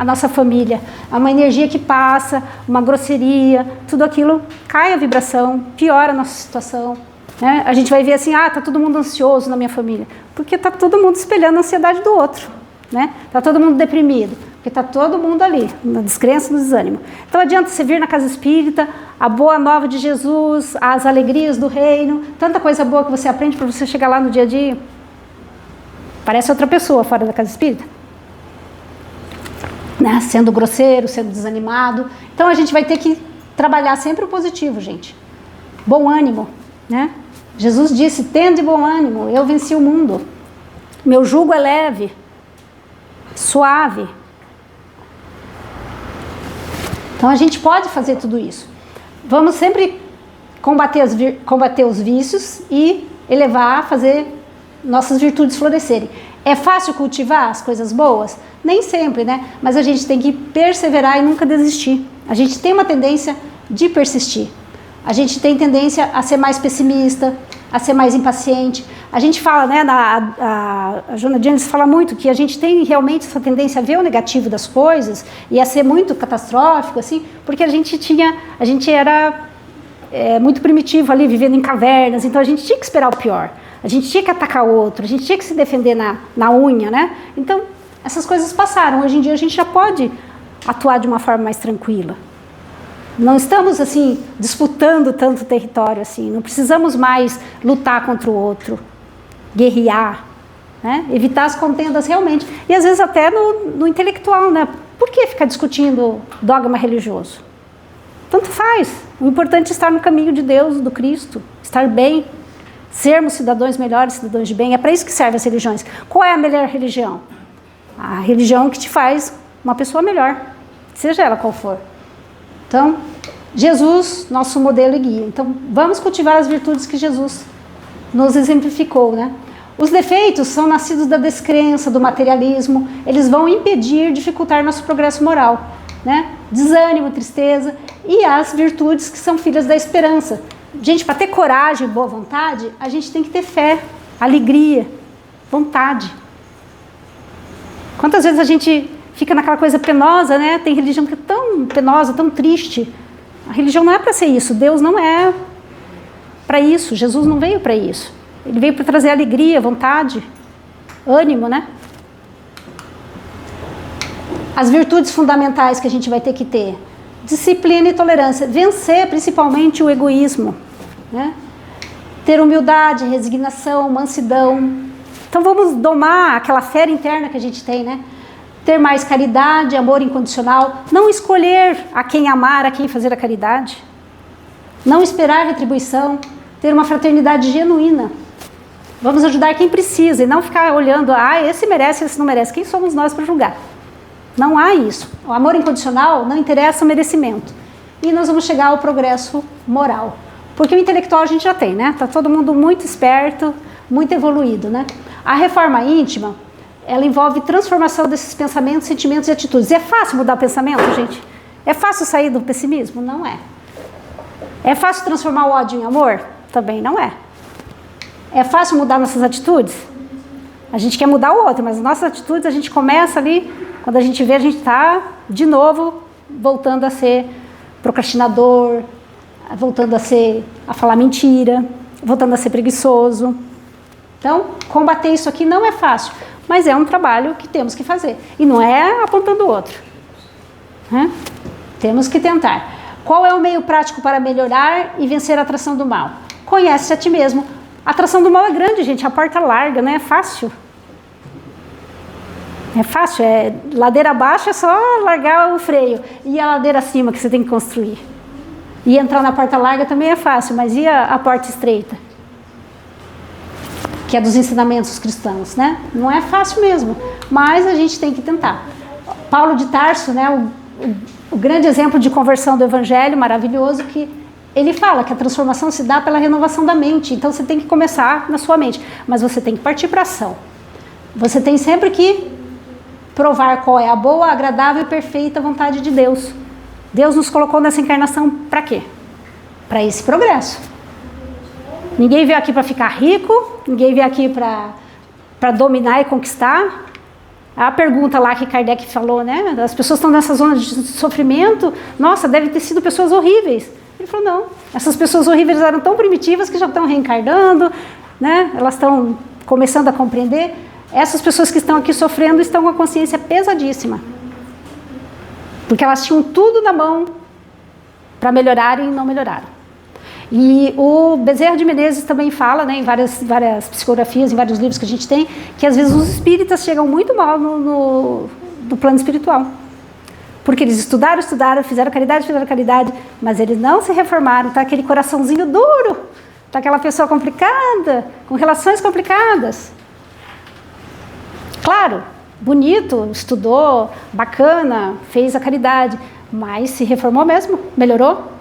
Speaker 1: nossa família. É uma energia que passa, uma grosseria, tudo aquilo cai a vibração, piora a nossa situação. Né? A gente vai ver assim, tá todo mundo ansioso na minha família. Porque tá todo mundo espelhando a ansiedade do outro. Né? Tá todo mundo deprimido. Porque tá todo mundo ali, na descrença, no desânimo. Então adianta você vir na casa espírita, a boa nova de Jesus, as alegrias do reino, tanta coisa boa que você aprende para você chegar lá no dia a dia. Parece outra pessoa fora da casa espírita. Né? Sendo grosseiro, sendo desanimado. Então a gente vai ter que trabalhar sempre o positivo, gente. Bom ânimo, né? Jesus disse, tende bom ânimo, eu venci o mundo. Meu jugo é leve, suave. Então a gente pode fazer tudo isso. Vamos sempre combater os vícios e elevar, fazer nossas virtudes florescerem. É fácil cultivar as coisas boas? Nem sempre, né? Mas a gente tem que perseverar e nunca desistir. A gente tem uma tendência de persistir. A gente tem tendência a ser mais pessimista, a ser mais impaciente. A gente fala, né, a Joana de Ângeles fala muito que a gente tem realmente essa tendência a ver o negativo das coisas e a ser muito catastrófico, assim, porque a gente era muito primitivo ali, vivendo em cavernas, então a gente tinha que esperar o pior. A gente tinha que atacar o outro, a gente tinha que se defender na unha, né? Então, essas coisas passaram. Hoje em dia a gente já pode atuar de uma forma mais tranquila. Não estamos, assim, disputando tanto território, assim. Não precisamos mais lutar contra o outro, guerrear, né? Evitar as contendas realmente. E às vezes até no intelectual, né? Por que ficar discutindo dogma religioso? Tanto faz. O importante é estar no caminho de Deus, do Cristo, estar bem, sermos cidadãos melhores, cidadãos de bem. É para isso que servem as religiões. Qual é a melhor religião? A religião que te faz uma pessoa melhor, seja ela qual for. Então, Jesus, nosso modelo e guia. Então, vamos cultivar as virtudes que Jesus nos exemplificou, né? Os defeitos são nascidos da descrença, do materialismo. Eles vão impedir, dificultar nosso progresso moral, né? Desânimo, tristeza e as virtudes que são filhas da esperança. Gente, para ter coragem e boa vontade, a gente tem que ter fé, alegria, vontade. Quantas vezes a gente fica naquela coisa penosa, né? Tem religião que é tão penosa, tão triste. A religião não é para ser isso. Deus não é para isso. Jesus não veio para isso. Ele veio para trazer alegria, vontade, ânimo, né? As virtudes fundamentais que a gente vai ter que ter. Disciplina e tolerância. Vencer principalmente o egoísmo, né? Ter humildade, resignação, mansidão. Então vamos domar aquela fera interna que a gente tem, né? Ter mais caridade, amor incondicional. Não escolher a quem amar, a quem fazer a caridade. Não esperar retribuição. Ter uma fraternidade genuína. Vamos ajudar quem precisa e não ficar olhando, esse merece, esse não merece. Quem somos nós para julgar? Não há isso. O amor incondicional não interessa o merecimento. E nós vamos chegar ao progresso moral. Porque o intelectual a gente já tem, né? Está todo mundo muito esperto, muito evoluído, né? A reforma íntima, ela envolve transformação desses pensamentos, sentimentos e atitudes. É fácil mudar o pensamento, gente? É fácil sair do pessimismo? Não é. É fácil transformar o ódio em amor? Também não é. É fácil mudar nossas atitudes? A gente quer mudar o outro, mas as nossas atitudes a gente começa ali, quando a gente vê, a gente está de novo voltando a ser procrastinador, voltando a falar mentira, voltando a ser preguiçoso. Então, combater isso aqui não é fácil, mas é um trabalho que temos que fazer. E não é apontando o outro, né? Temos que tentar. Qual é o meio prático para melhorar e vencer a atração do mal? Conhece a ti mesmo. A atração do mal é grande, gente. A porta larga, não é fácil. É fácil, ladeira abaixo é só largar o freio. E a ladeira acima que você tem que construir. E entrar na porta larga também é fácil, mas e a porta estreita? Que é dos ensinamentos cristãos, né? Não é fácil mesmo, mas a gente tem que tentar. Paulo de Tarso, né, o grande exemplo de conversão do evangelho, maravilhoso, que ele fala que a transformação se dá pela renovação da mente. Então você tem que começar na sua mente, mas você tem que partir para a ação. Você tem sempre que provar qual é a boa, agradável e perfeita vontade de Deus. Deus nos colocou nessa encarnação para quê? Para esse progresso. Ninguém veio aqui para ficar rico, ninguém veio aqui para dominar e conquistar. A pergunta lá que Kardec falou, né? As pessoas estão nessa zona de sofrimento, nossa, devem ter sido pessoas horríveis. Ele falou, não, essas pessoas horríveis eram tão primitivas que já estão reencarnando, né? Elas estão começando a compreender. Essas pessoas que estão aqui sofrendo estão com a consciência pesadíssima. Porque elas tinham tudo na mão para melhorarem e não melhoraram. E o Bezerra de Menezes também fala, né, em várias psicografias, em vários livros que a gente tem, que às vezes os espíritas chegam muito mal no plano espiritual. Porque eles estudaram, fizeram caridade, mas eles não se reformaram, tá aquele coraçãozinho duro, tá aquela pessoa complicada, com relações complicadas. Claro, bonito, estudou, bacana, fez a caridade, mas se reformou mesmo? Melhorou?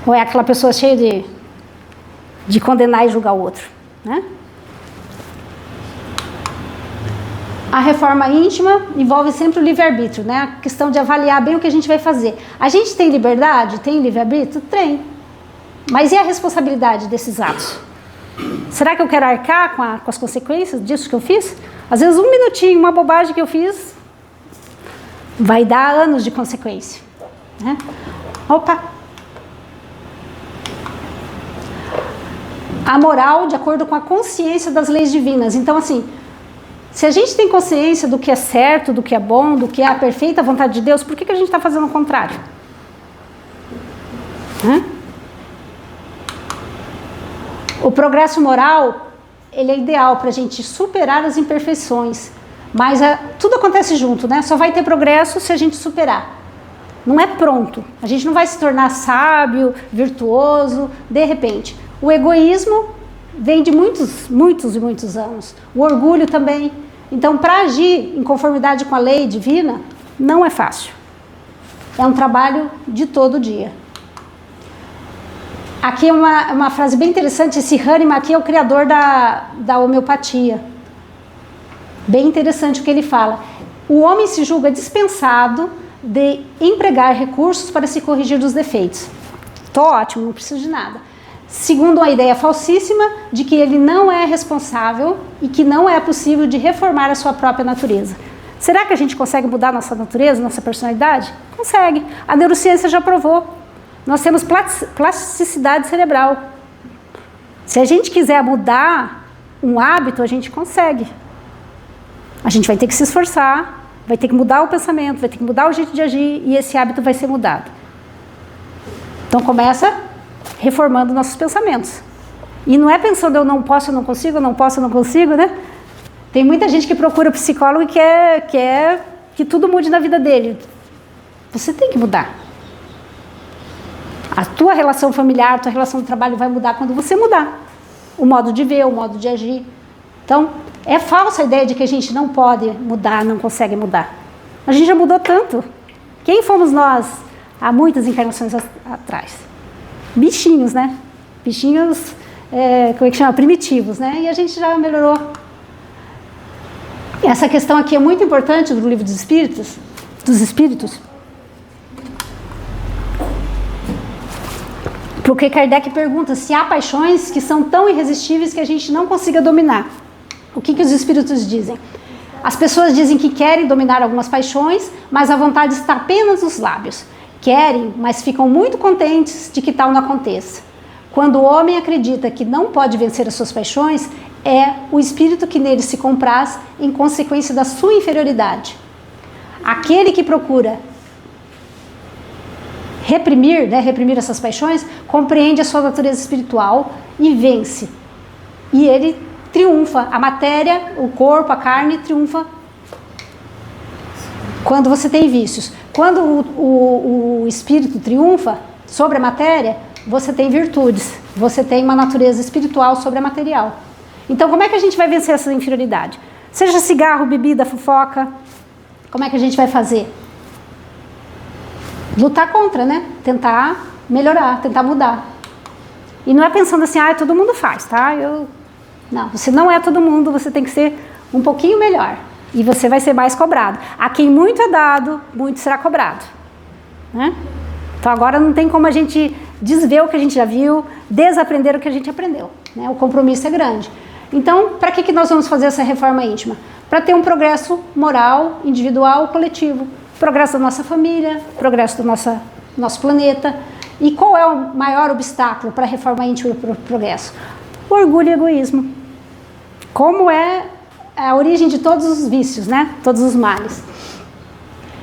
Speaker 1: Ou é aquela pessoa cheia de condenar e julgar o outro, né? A reforma íntima envolve sempre o livre-arbítrio, né? A questão de avaliar bem o que a gente vai fazer. A gente tem liberdade? Tem livre-arbítrio? Tem. Mas e a responsabilidade desses atos? Será que eu quero arcar com as consequências disso que eu fiz? Às vezes um minutinho, uma bobagem que eu fiz, vai dar anos de consequência, né? Opa! A moral de acordo com a consciência das leis divinas. Então, assim, se a gente tem consciência do que é certo, do que é bom, do que é a perfeita vontade de Deus, por que a gente está fazendo o contrário? O progresso moral, ele é ideal para a gente superar as imperfeições. Mas tudo acontece junto, né? Só vai ter progresso se a gente superar. Não é pronto. A gente não vai se tornar sábio, virtuoso, de repente. O egoísmo vem de muitos anos. O orgulho também. Então, para agir em conformidade com a lei divina, não é fácil. É um trabalho de todo dia. Aqui é uma frase bem interessante. Esse Hahnemann aqui é o criador da homeopatia. Bem interessante o que ele fala. O homem se julga dispensado de empregar recursos para se corrigir dos defeitos. Tô ótimo, não preciso de nada. Segundo uma ideia falsíssima de que ele não é responsável e que não é possível de reformar a sua própria natureza. Será que a gente consegue mudar nossa natureza, nossa personalidade? Consegue. A neurociência já provou. Nós temos plasticidade cerebral. Se a gente quiser mudar um hábito, a gente consegue. A gente vai ter que se esforçar, vai ter que mudar o pensamento, vai ter que mudar o jeito de agir e esse hábito vai ser mudado. Então começa reformando nossos pensamentos. E não é pensando eu não posso, eu não consigo, eu não posso, eu não consigo, né? Tem muita gente que procura psicólogo e quer que tudo mude na vida dele. Você tem que mudar. A tua relação familiar, a tua relação de trabalho vai mudar quando você mudar. O modo de ver, o modo de agir. Então, é falsa a ideia de que a gente não pode mudar, não consegue mudar. A gente já mudou tanto. Quem fomos nós há muitas encarnações atrás? Bichinhos, né? Bichinhos, como é que chama? Primitivos, né? E a gente já melhorou. Essa questão aqui é muito importante do Livro dos Espíritos, porque Kardec pergunta se há paixões que são tão irresistíveis que a gente não consiga dominar. O que os Espíritos dizem? As pessoas dizem que querem dominar algumas paixões, mas a vontade está apenas nos lábios. Querem, mas ficam muito contentes de que tal não aconteça. Quando o homem acredita que não pode vencer as suas paixões, é o espírito que nele se compraz em consequência da sua inferioridade. Aquele que procura reprimir essas paixões, compreende a sua natureza espiritual e vence. E ele triunfa. A matéria, o corpo, a carne triunfa quando você tem vícios. Quando o espírito triunfa sobre a matéria, você tem virtudes. Você tem uma natureza espiritual sobre a material. Então, como é que a gente vai vencer essa inferioridade? Seja cigarro, bebida, fofoca, como é que a gente vai fazer? Lutar contra, né? Tentar melhorar, tentar mudar. E não é pensando assim, todo mundo faz, tá? Não, você não é todo mundo, você tem que ser um pouquinho melhor. E você vai ser mais cobrado. A quem muito é dado, muito será cobrado. Né? Então agora não tem como a gente desver o que a gente já viu, desaprender o que a gente aprendeu. Né? O compromisso é grande. Então, para que nós vamos fazer essa reforma íntima? Para ter um progresso moral, individual, coletivo. Progresso da nossa família, progresso do nosso planeta. E qual é o maior obstáculo para a reforma íntima e para o progresso? O orgulho e o egoísmo. Como é a origem de todos os vícios, né? Todos os males.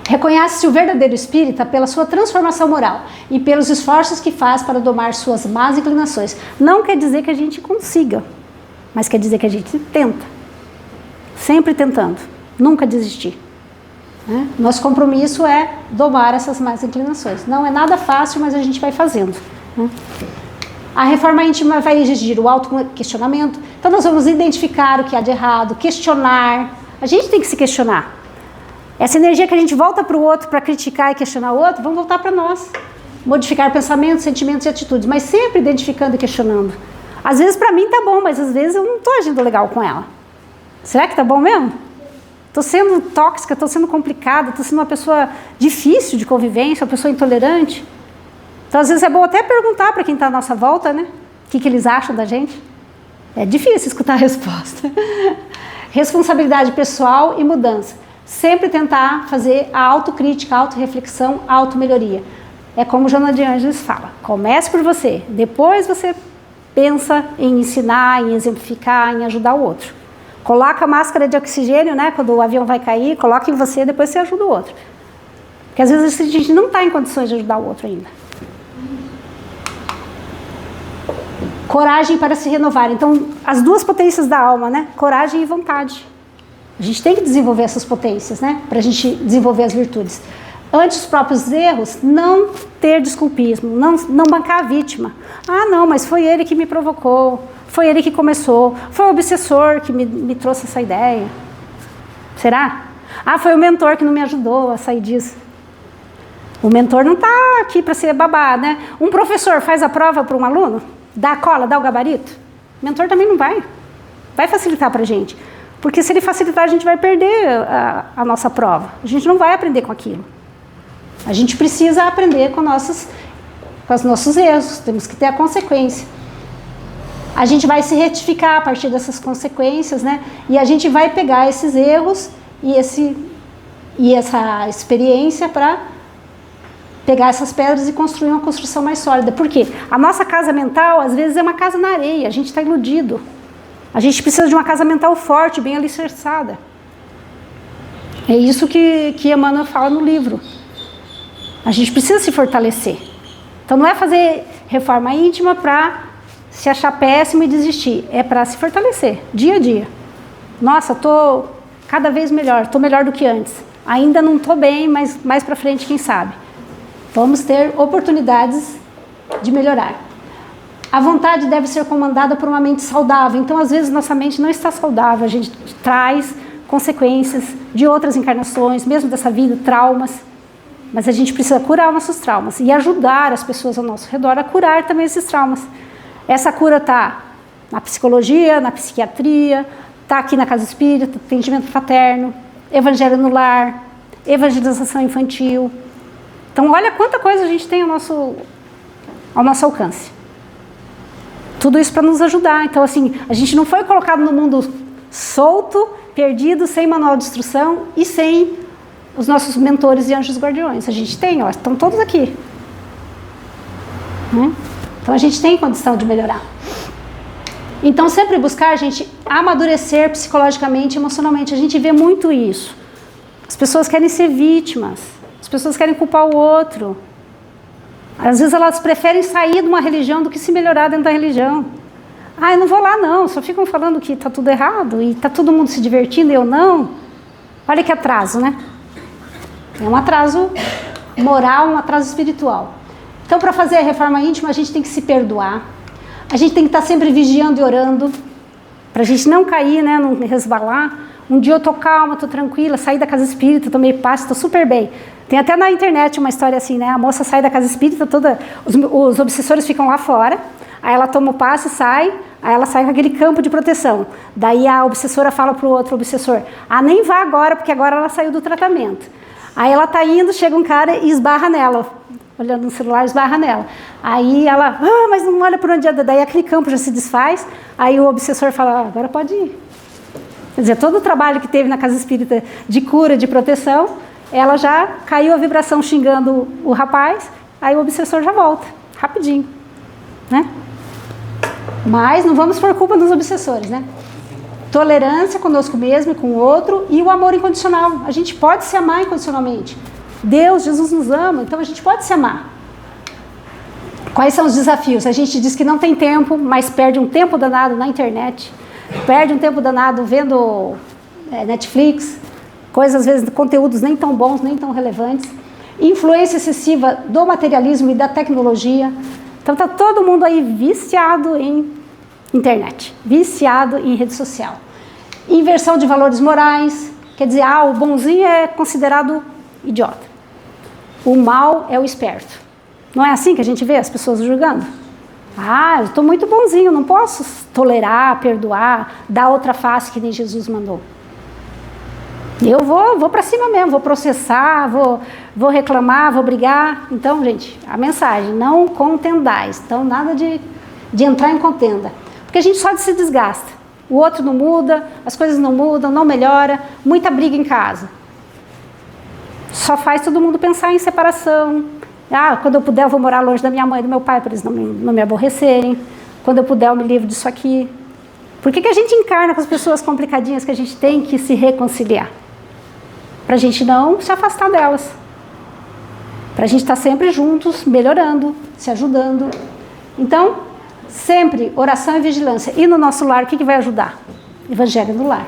Speaker 1: Reconhece-se o verdadeiro espírita pela sua transformação moral e pelos esforços que faz para domar suas más inclinações. Não quer dizer que a gente consiga, mas quer dizer que a gente tenta. Sempre tentando, nunca desistir. Né? Nosso compromisso é domar essas más inclinações. Não é nada fácil, mas a gente vai fazendo. Né? A reforma íntima vai exigir o autoquestionamento. Então nós vamos identificar o que há de errado, questionar. A gente tem que se questionar. Essa energia que a gente volta para o outro para criticar e questionar o outro, vamos voltar para nós. Modificar pensamentos, sentimentos e atitudes, mas sempre identificando e questionando. Às vezes para mim tá bom, mas às vezes eu não estou agindo legal com ela. Será que tá bom mesmo? Estou sendo tóxica, estou sendo complicada, estou sendo uma pessoa difícil de convivência, uma pessoa intolerante. Então, às vezes, é bom até perguntar para quem está à nossa volta, né? O que eles acham da gente. É difícil escutar a resposta. Responsabilidade pessoal e mudança. Sempre tentar fazer a autocrítica, a autorreflexão, a automelhoria. É como Joana de Ângeles fala. Comece por você, depois você pensa em ensinar, em exemplificar, em ajudar o outro. Coloca a máscara de oxigênio, né? Quando o avião vai cair, coloca em você, depois você ajuda o outro. Porque às vezes a gente não está em condições de ajudar o outro ainda. Coragem para se renovar. Então, as duas potências da alma, né? Coragem e vontade. A gente tem que desenvolver essas potências, né? Para a gente desenvolver as virtudes. Ante os próprios erros, não ter desculpismo, não bancar a vítima. Não, mas foi ele que me provocou, foi ele que começou, foi o obsessor que me trouxe essa ideia. Será? Foi o mentor que não me ajudou a sair disso. O mentor não está aqui para ser babá, né? Um professor faz a prova para um aluno, dá a cola, dá o gabarito. O mentor também não vai. Vai facilitar para a gente. Porque se ele facilitar, a gente vai perder a nossa prova. A gente não vai aprender com aquilo. A gente precisa aprender com os nossos erros. Temos que ter a consequência. A gente vai se retificar a partir dessas consequências, né? E a gente vai pegar esses erros e essa experiência para pegar essas pedras e construir uma construção mais sólida. Por quê? A nossa casa mental, às vezes, é uma casa na areia. A gente está iludido. A gente precisa de uma casa mental forte, bem alicerçada. É isso que Emmanuel fala no livro. A gente precisa se fortalecer. Então não é fazer reforma íntima para se achar péssimo e desistir. É para se fortalecer, dia a dia. Nossa, estou cada vez melhor, estou melhor do que antes. Ainda não estou bem, mas mais para frente, quem sabe. Vamos ter oportunidades de melhorar. A vontade deve ser comandada por uma mente saudável. Então, às vezes, nossa mente não está saudável. A gente traz consequências de outras encarnações, mesmo dessa vida, traumas. Mas a gente precisa curar os nossos traumas e ajudar as pessoas ao nosso redor a curar também esses traumas. Essa cura está na psicologia, na psiquiatria, está aqui na casa espírita, atendimento fraterno, evangelho no lar, evangelização infantil. Então, olha quanta coisa a gente tem ao nosso alcance. Tudo isso para nos ajudar. Então, assim, a gente não foi colocado no mundo solto, perdido, sem manual de instrução e sem os nossos mentores e anjos guardiões. A gente tem, estão todos aqui. Então, a gente tem condição de melhorar. Então, sempre buscar, a gente, amadurecer psicologicamente e emocionalmente. A gente vê muito isso. As pessoas querem ser vítimas. As pessoas querem culpar o outro. Às vezes elas preferem sair de uma religião do que se melhorar dentro da religião. Eu não vou lá não, só ficam falando que está tudo errado e está todo mundo se divertindo e eu não. Olha que atraso, né? É um atraso moral, um atraso espiritual. Então, para fazer a reforma íntima, a gente tem que se perdoar. A gente tem que estar sempre vigiando e orando para a gente não cair, né, não resvalar. Um dia eu tô calma, tô tranquila, saí da casa espírita, tomei passe, tô super bem. Tem até na internet uma história assim, né? A moça sai da casa espírita toda, os obsessores ficam lá fora, aí ela toma o passe, sai, aí ela sai com aquele campo de proteção. Daí a obsessora fala pro outro obsessor, nem vá agora, porque agora ela saiu do tratamento. Aí ela tá indo, chega um cara e esbarra nela, olhando no celular, esbarra nela. Aí ela, mas não olha por onde anda. Daí aquele campo já se desfaz, aí o obsessor fala, agora pode ir. Quer dizer, todo o trabalho que teve na casa espírita de cura, de proteção, ela já caiu a vibração xingando o rapaz, aí o obsessor já volta, rapidinho, né? Mas não vamos por culpa dos obsessores, né? Tolerância conosco mesmo e com o outro e o amor incondicional. A gente pode se amar incondicionalmente. Deus, Jesus nos ama, então a gente pode se amar. Quais são os desafios? A gente diz que não tem tempo, mas perde um tempo danado na internet. Perde um tempo danado vendo Netflix, coisas às vezes, conteúdos nem tão bons, nem tão relevantes. Influência excessiva do materialismo e da tecnologia. Então está todo mundo aí viciado em internet, viciado em rede social. Inversão de valores morais, quer dizer, o bonzinho é considerado idiota. O mal é o esperto. Não é assim que a gente vê as pessoas julgando? Eu estou muito bonzinho, não posso tolerar, perdoar, dar outra face que nem Jesus mandou. Eu vou para cima mesmo, vou processar, vou reclamar, vou brigar. Então, gente, a mensagem, não contendais. Então, nada de entrar em contenda. Porque a gente só se desgasta. O outro não muda, as coisas não mudam, não melhora, muita briga em casa. Só faz todo mundo pensar em separação. Quando eu puder eu vou morar longe da minha mãe e do meu pai para eles não me aborrecerem. Quando eu puder eu me livro disso aqui. Por que a gente encarna com as pessoas complicadinhas que a gente tem que se reconciliar? Para a gente não se afastar delas. Para a gente estar sempre juntos, melhorando, se ajudando. Então, sempre oração e vigilância. E no nosso lar, o que vai ajudar? Evangelho no lar.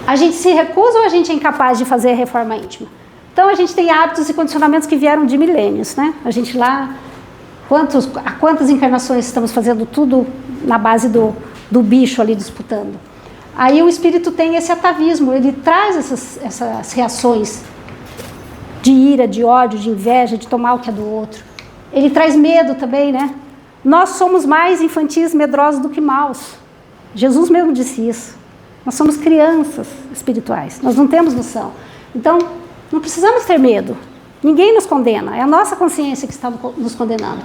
Speaker 1: A gente se recusa ou a gente é incapaz de fazer a reforma íntima? Então, a gente tem hábitos e condicionamentos que vieram de milênios, né? A gente lá, quantas encarnações estamos fazendo tudo na base do bicho ali disputando? Aí o espírito tem esse atavismo, ele traz essas reações de ira, de ódio, de inveja, de tomar o que é do outro. Ele traz medo também, né? Nós somos mais infantis, medrosos do que maus. Jesus mesmo disse isso. Nós somos crianças espirituais, nós não temos noção. Então, não precisamos ter medo. Ninguém nos condena, é a nossa consciência que está nos condenando.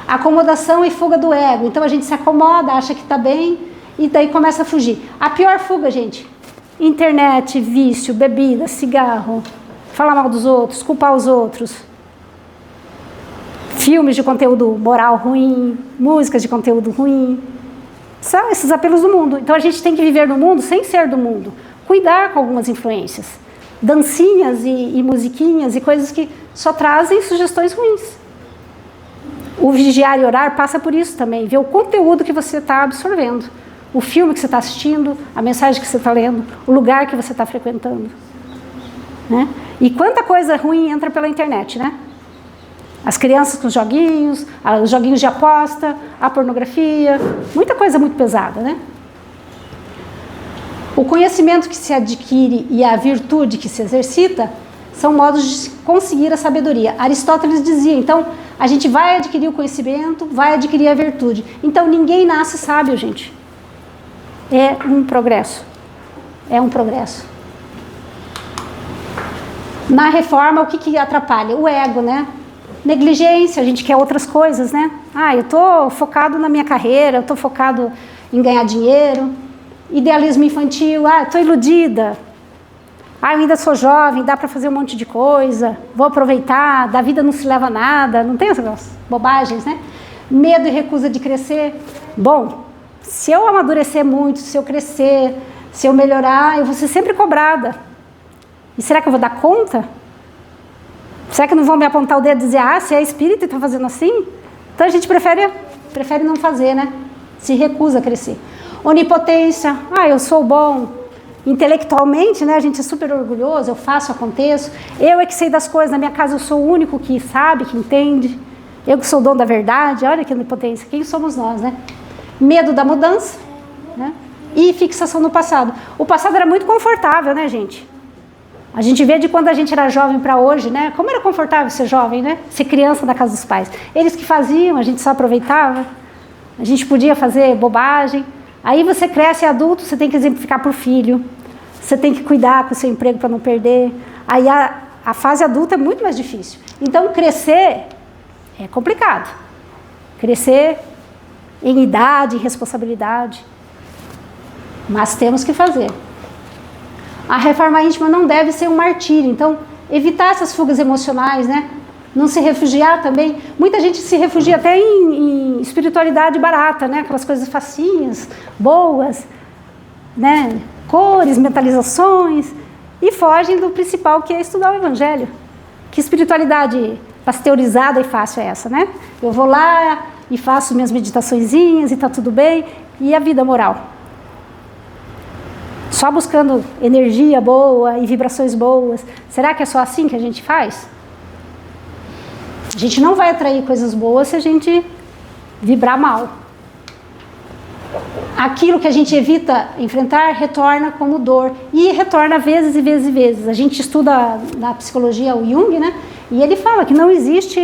Speaker 1: Acomodação e fuga do ego. Então a gente se acomoda, acha que está bem e daí começa a fugir. A pior fuga, gente, internet, vício, bebida, cigarro, falar mal dos outros, culpar os outros, filmes de conteúdo moral ruim, músicas de conteúdo ruim. São esses apelos do mundo. Então a gente tem que viver no mundo sem ser do mundo. Cuidar com algumas influências. Dancinhas e musiquinhas e coisas que só trazem sugestões ruins. O vigiar e orar passa por isso também. Ver o conteúdo que você está absorvendo. O filme que você está assistindo, a mensagem que você está lendo, o lugar que você está frequentando. Né? E quanta coisa ruim entra pela internet, né? As crianças com os joguinhos de aposta, a pornografia, muita coisa muito pesada, né? O conhecimento que se adquire e a virtude que se exercita são modos de conseguir a sabedoria. Aristóteles dizia, então, a gente vai adquirir o conhecimento, vai adquirir a virtude. Então, ninguém nasce sábio, gente. É um progresso. É um progresso. Na reforma, o que atrapalha? O ego, né? Negligência, a gente quer outras coisas, né? Eu estou focado na minha carreira, eu estou focado em ganhar dinheiro. Idealismo infantil, estou iludida. Eu ainda sou jovem, dá para fazer um monte de coisa. Vou aproveitar, da vida não se leva a nada. Não tem essas bobagens, né? Medo e recusa de crescer. Bom, se eu amadurecer muito, se eu crescer, se eu melhorar, eu vou ser sempre cobrada. E será que eu vou dar conta? Será que não vão me apontar o dedo e dizer, se é espírita e está fazendo assim? Então a gente prefere não fazer, né? Se recusa a crescer. Onipotência, eu sou bom. Intelectualmente, né? A gente é super orgulhoso, eu faço, aconteço. Eu é que sei das coisas, na minha casa eu sou o único que sabe, que entende. Eu que sou o dono da verdade, olha que onipotência, quem somos nós, né? medo da mudança, né? E fixação no passado. O passado era muito confortável, né, gente? A gente vê de quando a gente era jovem para hoje, né? Como era confortável ser jovem, né? Ser criança na casa dos pais. Eles que faziam, a gente só aproveitava. A gente podia fazer bobagem. Aí você cresce adulto, você tem que exemplificar para o filho. Você tem que cuidar com o seu emprego para não perder. Aí a fase adulta é muito mais difícil. Então, crescer é complicado. Crescer em idade, em responsabilidade. Mas temos que fazer. A reforma íntima não deve ser um martírio. Então, evitar essas fugas emocionais, né? Não se refugiar também. Muita gente se refugia até em espiritualidade barata, né? Aquelas coisas facinhas, boas, né? Cores, mentalizações. E fogem do principal, que é estudar o Evangelho. Que espiritualidade pasteurizada e fácil é essa, né? Eu vou lá e faço minhas meditaçõezinhas e tá tudo bem. E a vida moral? Só buscando energia boa e vibrações boas. Será que é só assim que a gente faz? A gente não vai atrair coisas boas se a gente vibrar mal. Aquilo que a gente evita enfrentar retorna como dor. E retorna vezes e vezes e vezes. A gente estuda na psicologia o Jung, né? E ele fala que não existe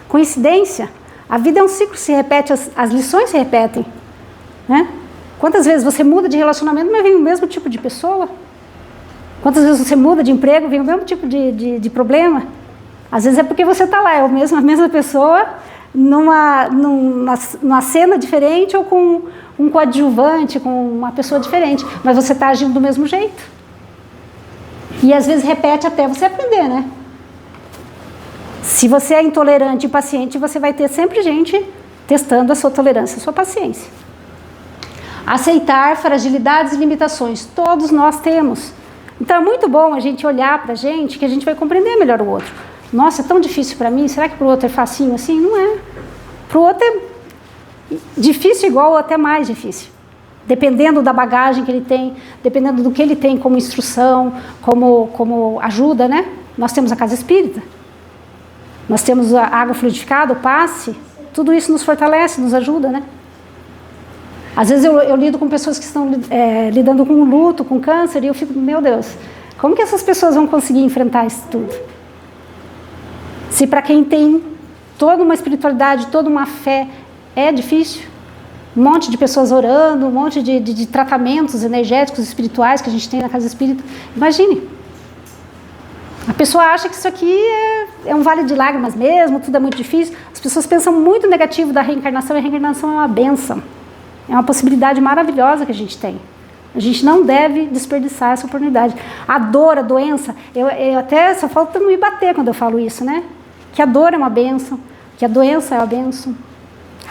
Speaker 1: coincidência. A vida é um ciclo, se repete, as lições se repetem, né? Quantas vezes você muda de relacionamento, mas vem o mesmo tipo de pessoa? Quantas vezes você muda de emprego, vem o mesmo tipo de problema? Às vezes é porque você está lá, é a mesma pessoa, numa cena diferente ou com um coadjuvante, com uma pessoa diferente, mas você está agindo do mesmo jeito. E às vezes repete até você aprender, né? Se você é intolerante e impaciente, você vai ter sempre gente testando a sua tolerância, a sua paciência. Aceitar fragilidades e limitações. Todos nós temos. Então é muito bom a gente olhar para a gente, que a gente vai compreender melhor o outro. Nossa, é tão difícil para mim, será que para o outro é facinho assim? Não é. Para o outro é difícil igual ou até mais difícil. Dependendo da bagagem que ele tem, dependendo do que ele tem como instrução, como ajuda, né? Nós temos a casa espírita. Nós temos a água fluidificada, o passe. Tudo isso nos fortalece, nos ajuda, né? Às vezes eu lido com pessoas que estão lidando com luto, com câncer, e eu fico, meu Deus, como que essas pessoas vão conseguir enfrentar isso tudo? Se para quem tem toda uma espiritualidade, toda uma fé, é difícil. Um monte de pessoas orando, um monte de tratamentos energéticos, espirituais que a gente tem na casa espírita. Imagine. A pessoa acha que isso aqui é um vale de lágrimas mesmo, tudo é muito difícil. As pessoas pensam muito negativo da reencarnação, e a reencarnação é uma bênção. É uma possibilidade maravilhosa que a gente tem. A gente não deve desperdiçar essa oportunidade. A dor, a doença, eu até só falta não me bater quando eu falo isso, né? Que a dor é uma bênção, que a doença é uma bênção.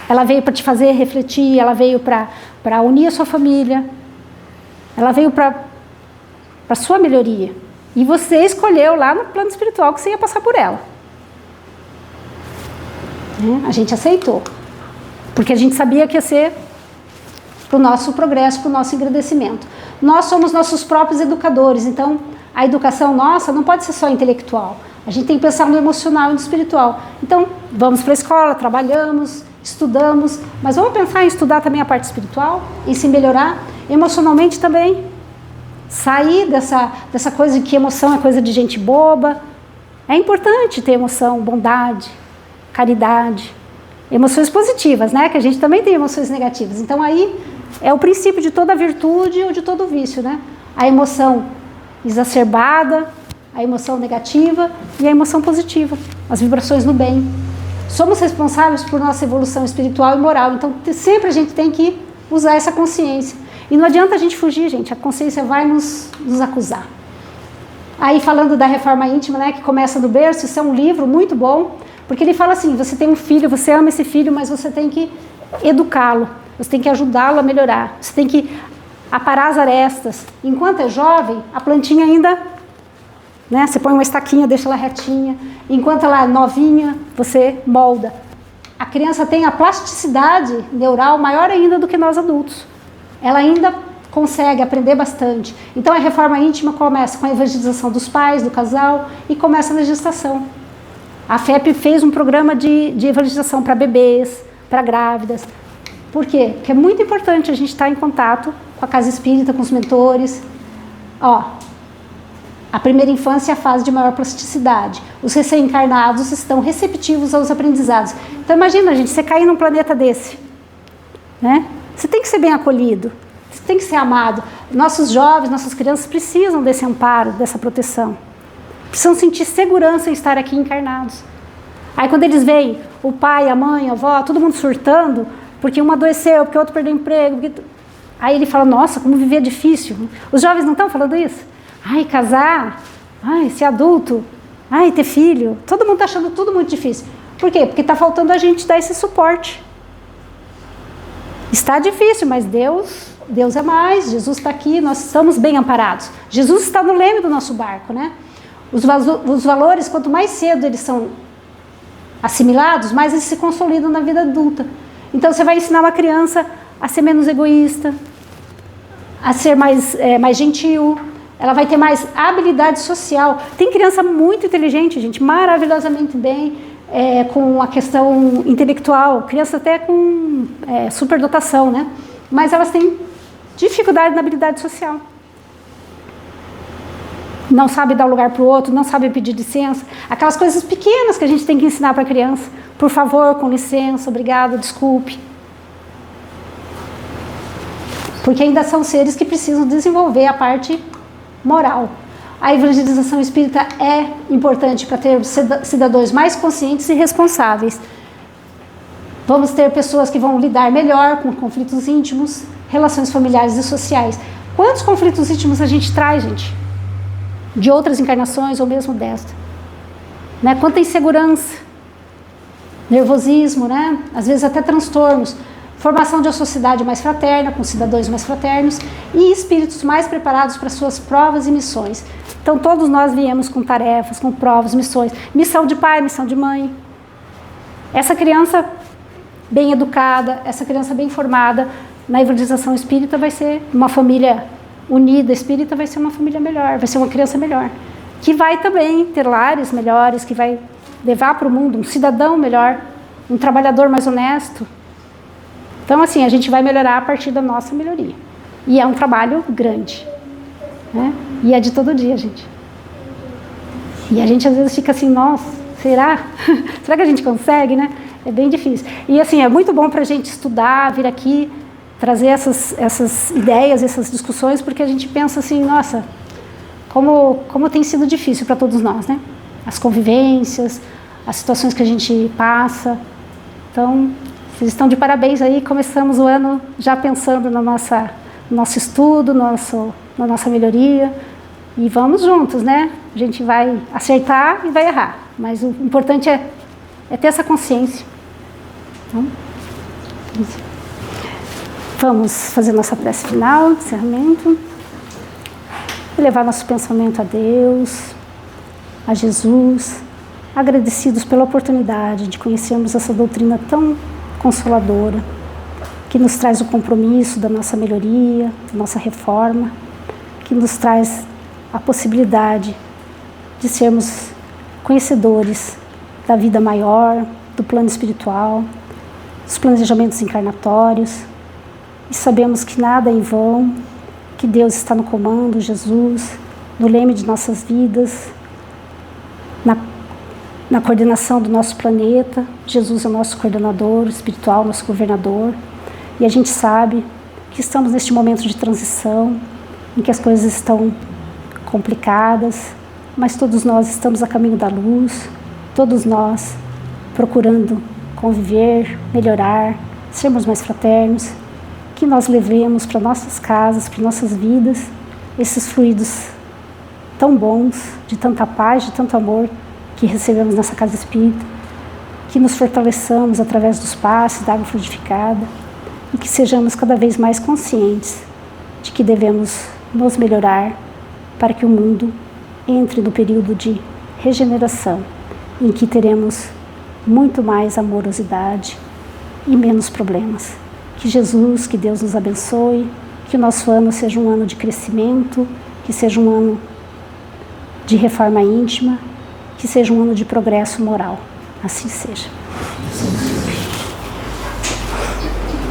Speaker 1: Ela veio para te fazer refletir, ela veio para unir a sua família, ela veio para a sua melhoria. E você escolheu lá no plano espiritual que você ia passar por ela. A gente aceitou. Porque a gente sabia que ia ser para o nosso progresso, para o nosso engrandecimento. Nós somos nossos próprios educadores, então a educação nossa não pode ser só intelectual. A gente tem que pensar no emocional e no espiritual. Então, vamos para a escola, trabalhamos, estudamos, mas vamos pensar em estudar também a parte espiritual, em se melhorar emocionalmente também. Sair dessa coisa de que emoção é coisa de gente boba. É importante ter emoção, bondade, caridade, emoções positivas, né? Que a gente também tem emoções negativas. Então aí é o princípio de toda virtude ou de todo vício, né? A emoção exacerbada, a emoção negativa e a emoção positiva, as vibrações no bem. Somos responsáveis por nossa evolução espiritual e moral, então sempre a gente tem que usar essa consciência. E não adianta a gente fugir, gente, a consciência vai nos acusar. Aí falando da reforma íntima, né, que começa no berço, isso é um livro muito bom, porque ele fala assim, você tem um filho, você ama esse filho, mas você tem que educá-lo, você tem que ajudá-lo a melhorar, você tem que aparar as arestas. Enquanto é jovem, a plantinha ainda, né, você põe uma estaquinha, deixa ela retinha. Enquanto ela é novinha, você molda. A criança tem a plasticidade neural maior ainda do que nós adultos. Ela ainda consegue aprender bastante. Então a reforma íntima começa com a evangelização dos pais, do casal, e começa na gestação. A FEP fez um programa de evangelização para bebês, para grávidas. Por quê? Porque é muito importante a gente estar em contato com a casa espírita, com os mentores. A primeira infância é a fase de maior plasticidade. Os recém-encarnados estão receptivos aos aprendizados. Então imagina, gente, você cair num planeta desse, né? Você tem que ser bem acolhido, você tem que ser amado. Nossos jovens, nossas crianças precisam desse amparo, dessa proteção. Precisam sentir segurança em estar aqui encarnados. Aí quando eles veem o pai, a mãe, a avó, todo mundo surtando, porque um adoeceu, porque o outro perdeu emprego, aí ele fala, nossa, como viver é difícil. Os jovens não estão falando isso? Ai, casar, ai, ser adulto, ai, ter filho. Todo mundo está achando tudo muito difícil. Por quê? Porque está faltando a gente dar esse suporte. Está difícil, mas Deus é mais, Jesus está aqui, nós estamos bem amparados. Jesus está no leme do nosso barco, né? Os valores, quanto mais cedo eles são assimilados, mais eles se consolidam na vida adulta. Então você vai ensinar uma criança a ser menos egoísta, a ser mais gentil, ela vai ter mais habilidade social. Tem criança muito inteligente, gente, maravilhosamente bem, com a questão intelectual, criança até com superdotação, né? Mas elas têm dificuldade na habilidade social. Não sabe dar lugar para o outro, não sabe pedir licença. Aquelas coisas pequenas que a gente tem que ensinar para a criança. Por favor, com licença, obrigado, desculpe. Porque ainda são seres que precisam desenvolver a parte moral. A evangelização espírita é importante para ter cidadãos mais conscientes e responsáveis. Vamos ter pessoas que vão lidar melhor com conflitos íntimos, relações familiares e sociais. Quantos conflitos íntimos a gente traz, gente? De outras encarnações ou mesmo desta, né? Quanta insegurança, nervosismo, né? Às vezes até transtornos, formação de uma sociedade mais fraterna, com cidadãos mais fraternos e espíritos mais preparados para suas provas e missões. Então todos nós viemos com tarefas, com provas, missões, missão de pai, missão de mãe. Essa criança bem educada, essa criança bem formada na evangelização espírita vai ser uma família unida espírita, vai ser uma família melhor, vai ser uma criança melhor, que vai também ter lares melhores, que vai levar para o mundo um cidadão melhor, um trabalhador mais honesto. Então, assim, a gente vai melhorar a partir da nossa melhoria. E é um trabalho grande, né? E é de todo dia, gente. E a gente às vezes fica assim, nossa, será? Será que a gente consegue, né? É bem difícil. E assim, é muito bom para a gente estudar, vir aqui, trazer essas ideias, essas discussões, porque a gente pensa assim, nossa, como tem sido difícil para todos nós, né? As convivências, as situações que a gente passa. Então, vocês estão de parabéns aí, começamos o ano já pensando no nosso estudo, na nossa melhoria, e vamos juntos, né? A gente vai acertar e vai errar, mas o importante é ter essa consciência. Então, isso. Vamos fazer nossa prece final, encerramento. Levar nosso pensamento a Deus, a Jesus, agradecidos pela oportunidade de conhecermos essa doutrina tão consoladora, que nos traz o compromisso da nossa melhoria, da nossa reforma, que nos traz a possibilidade de sermos conhecedores da vida maior, do plano espiritual, dos planejamentos encarnatórios. E sabemos que nada é em vão, que Deus está no comando, Jesus, no leme de nossas vidas, na coordenação do nosso planeta. Jesus é o nosso coordenador espiritual, nosso governador. E a gente sabe que estamos neste momento de transição, em que as coisas estão complicadas, mas todos nós estamos a caminho da luz, todos nós procurando conviver, melhorar, sermos mais fraternos, que nós levemos para nossas casas, para nossas vidas, esses fluidos tão bons, de tanta paz, de tanto amor que recebemos nessa casa espírita, que nos fortaleçamos através dos passes da água fluidificada e que sejamos cada vez mais conscientes de que devemos nos melhorar para que o mundo entre no período de regeneração, em que teremos muito mais amorosidade e menos problemas. Que Jesus, que Deus nos abençoe, que o nosso ano seja um ano de crescimento, que seja um ano de reforma íntima, que seja um ano de progresso moral. Assim seja.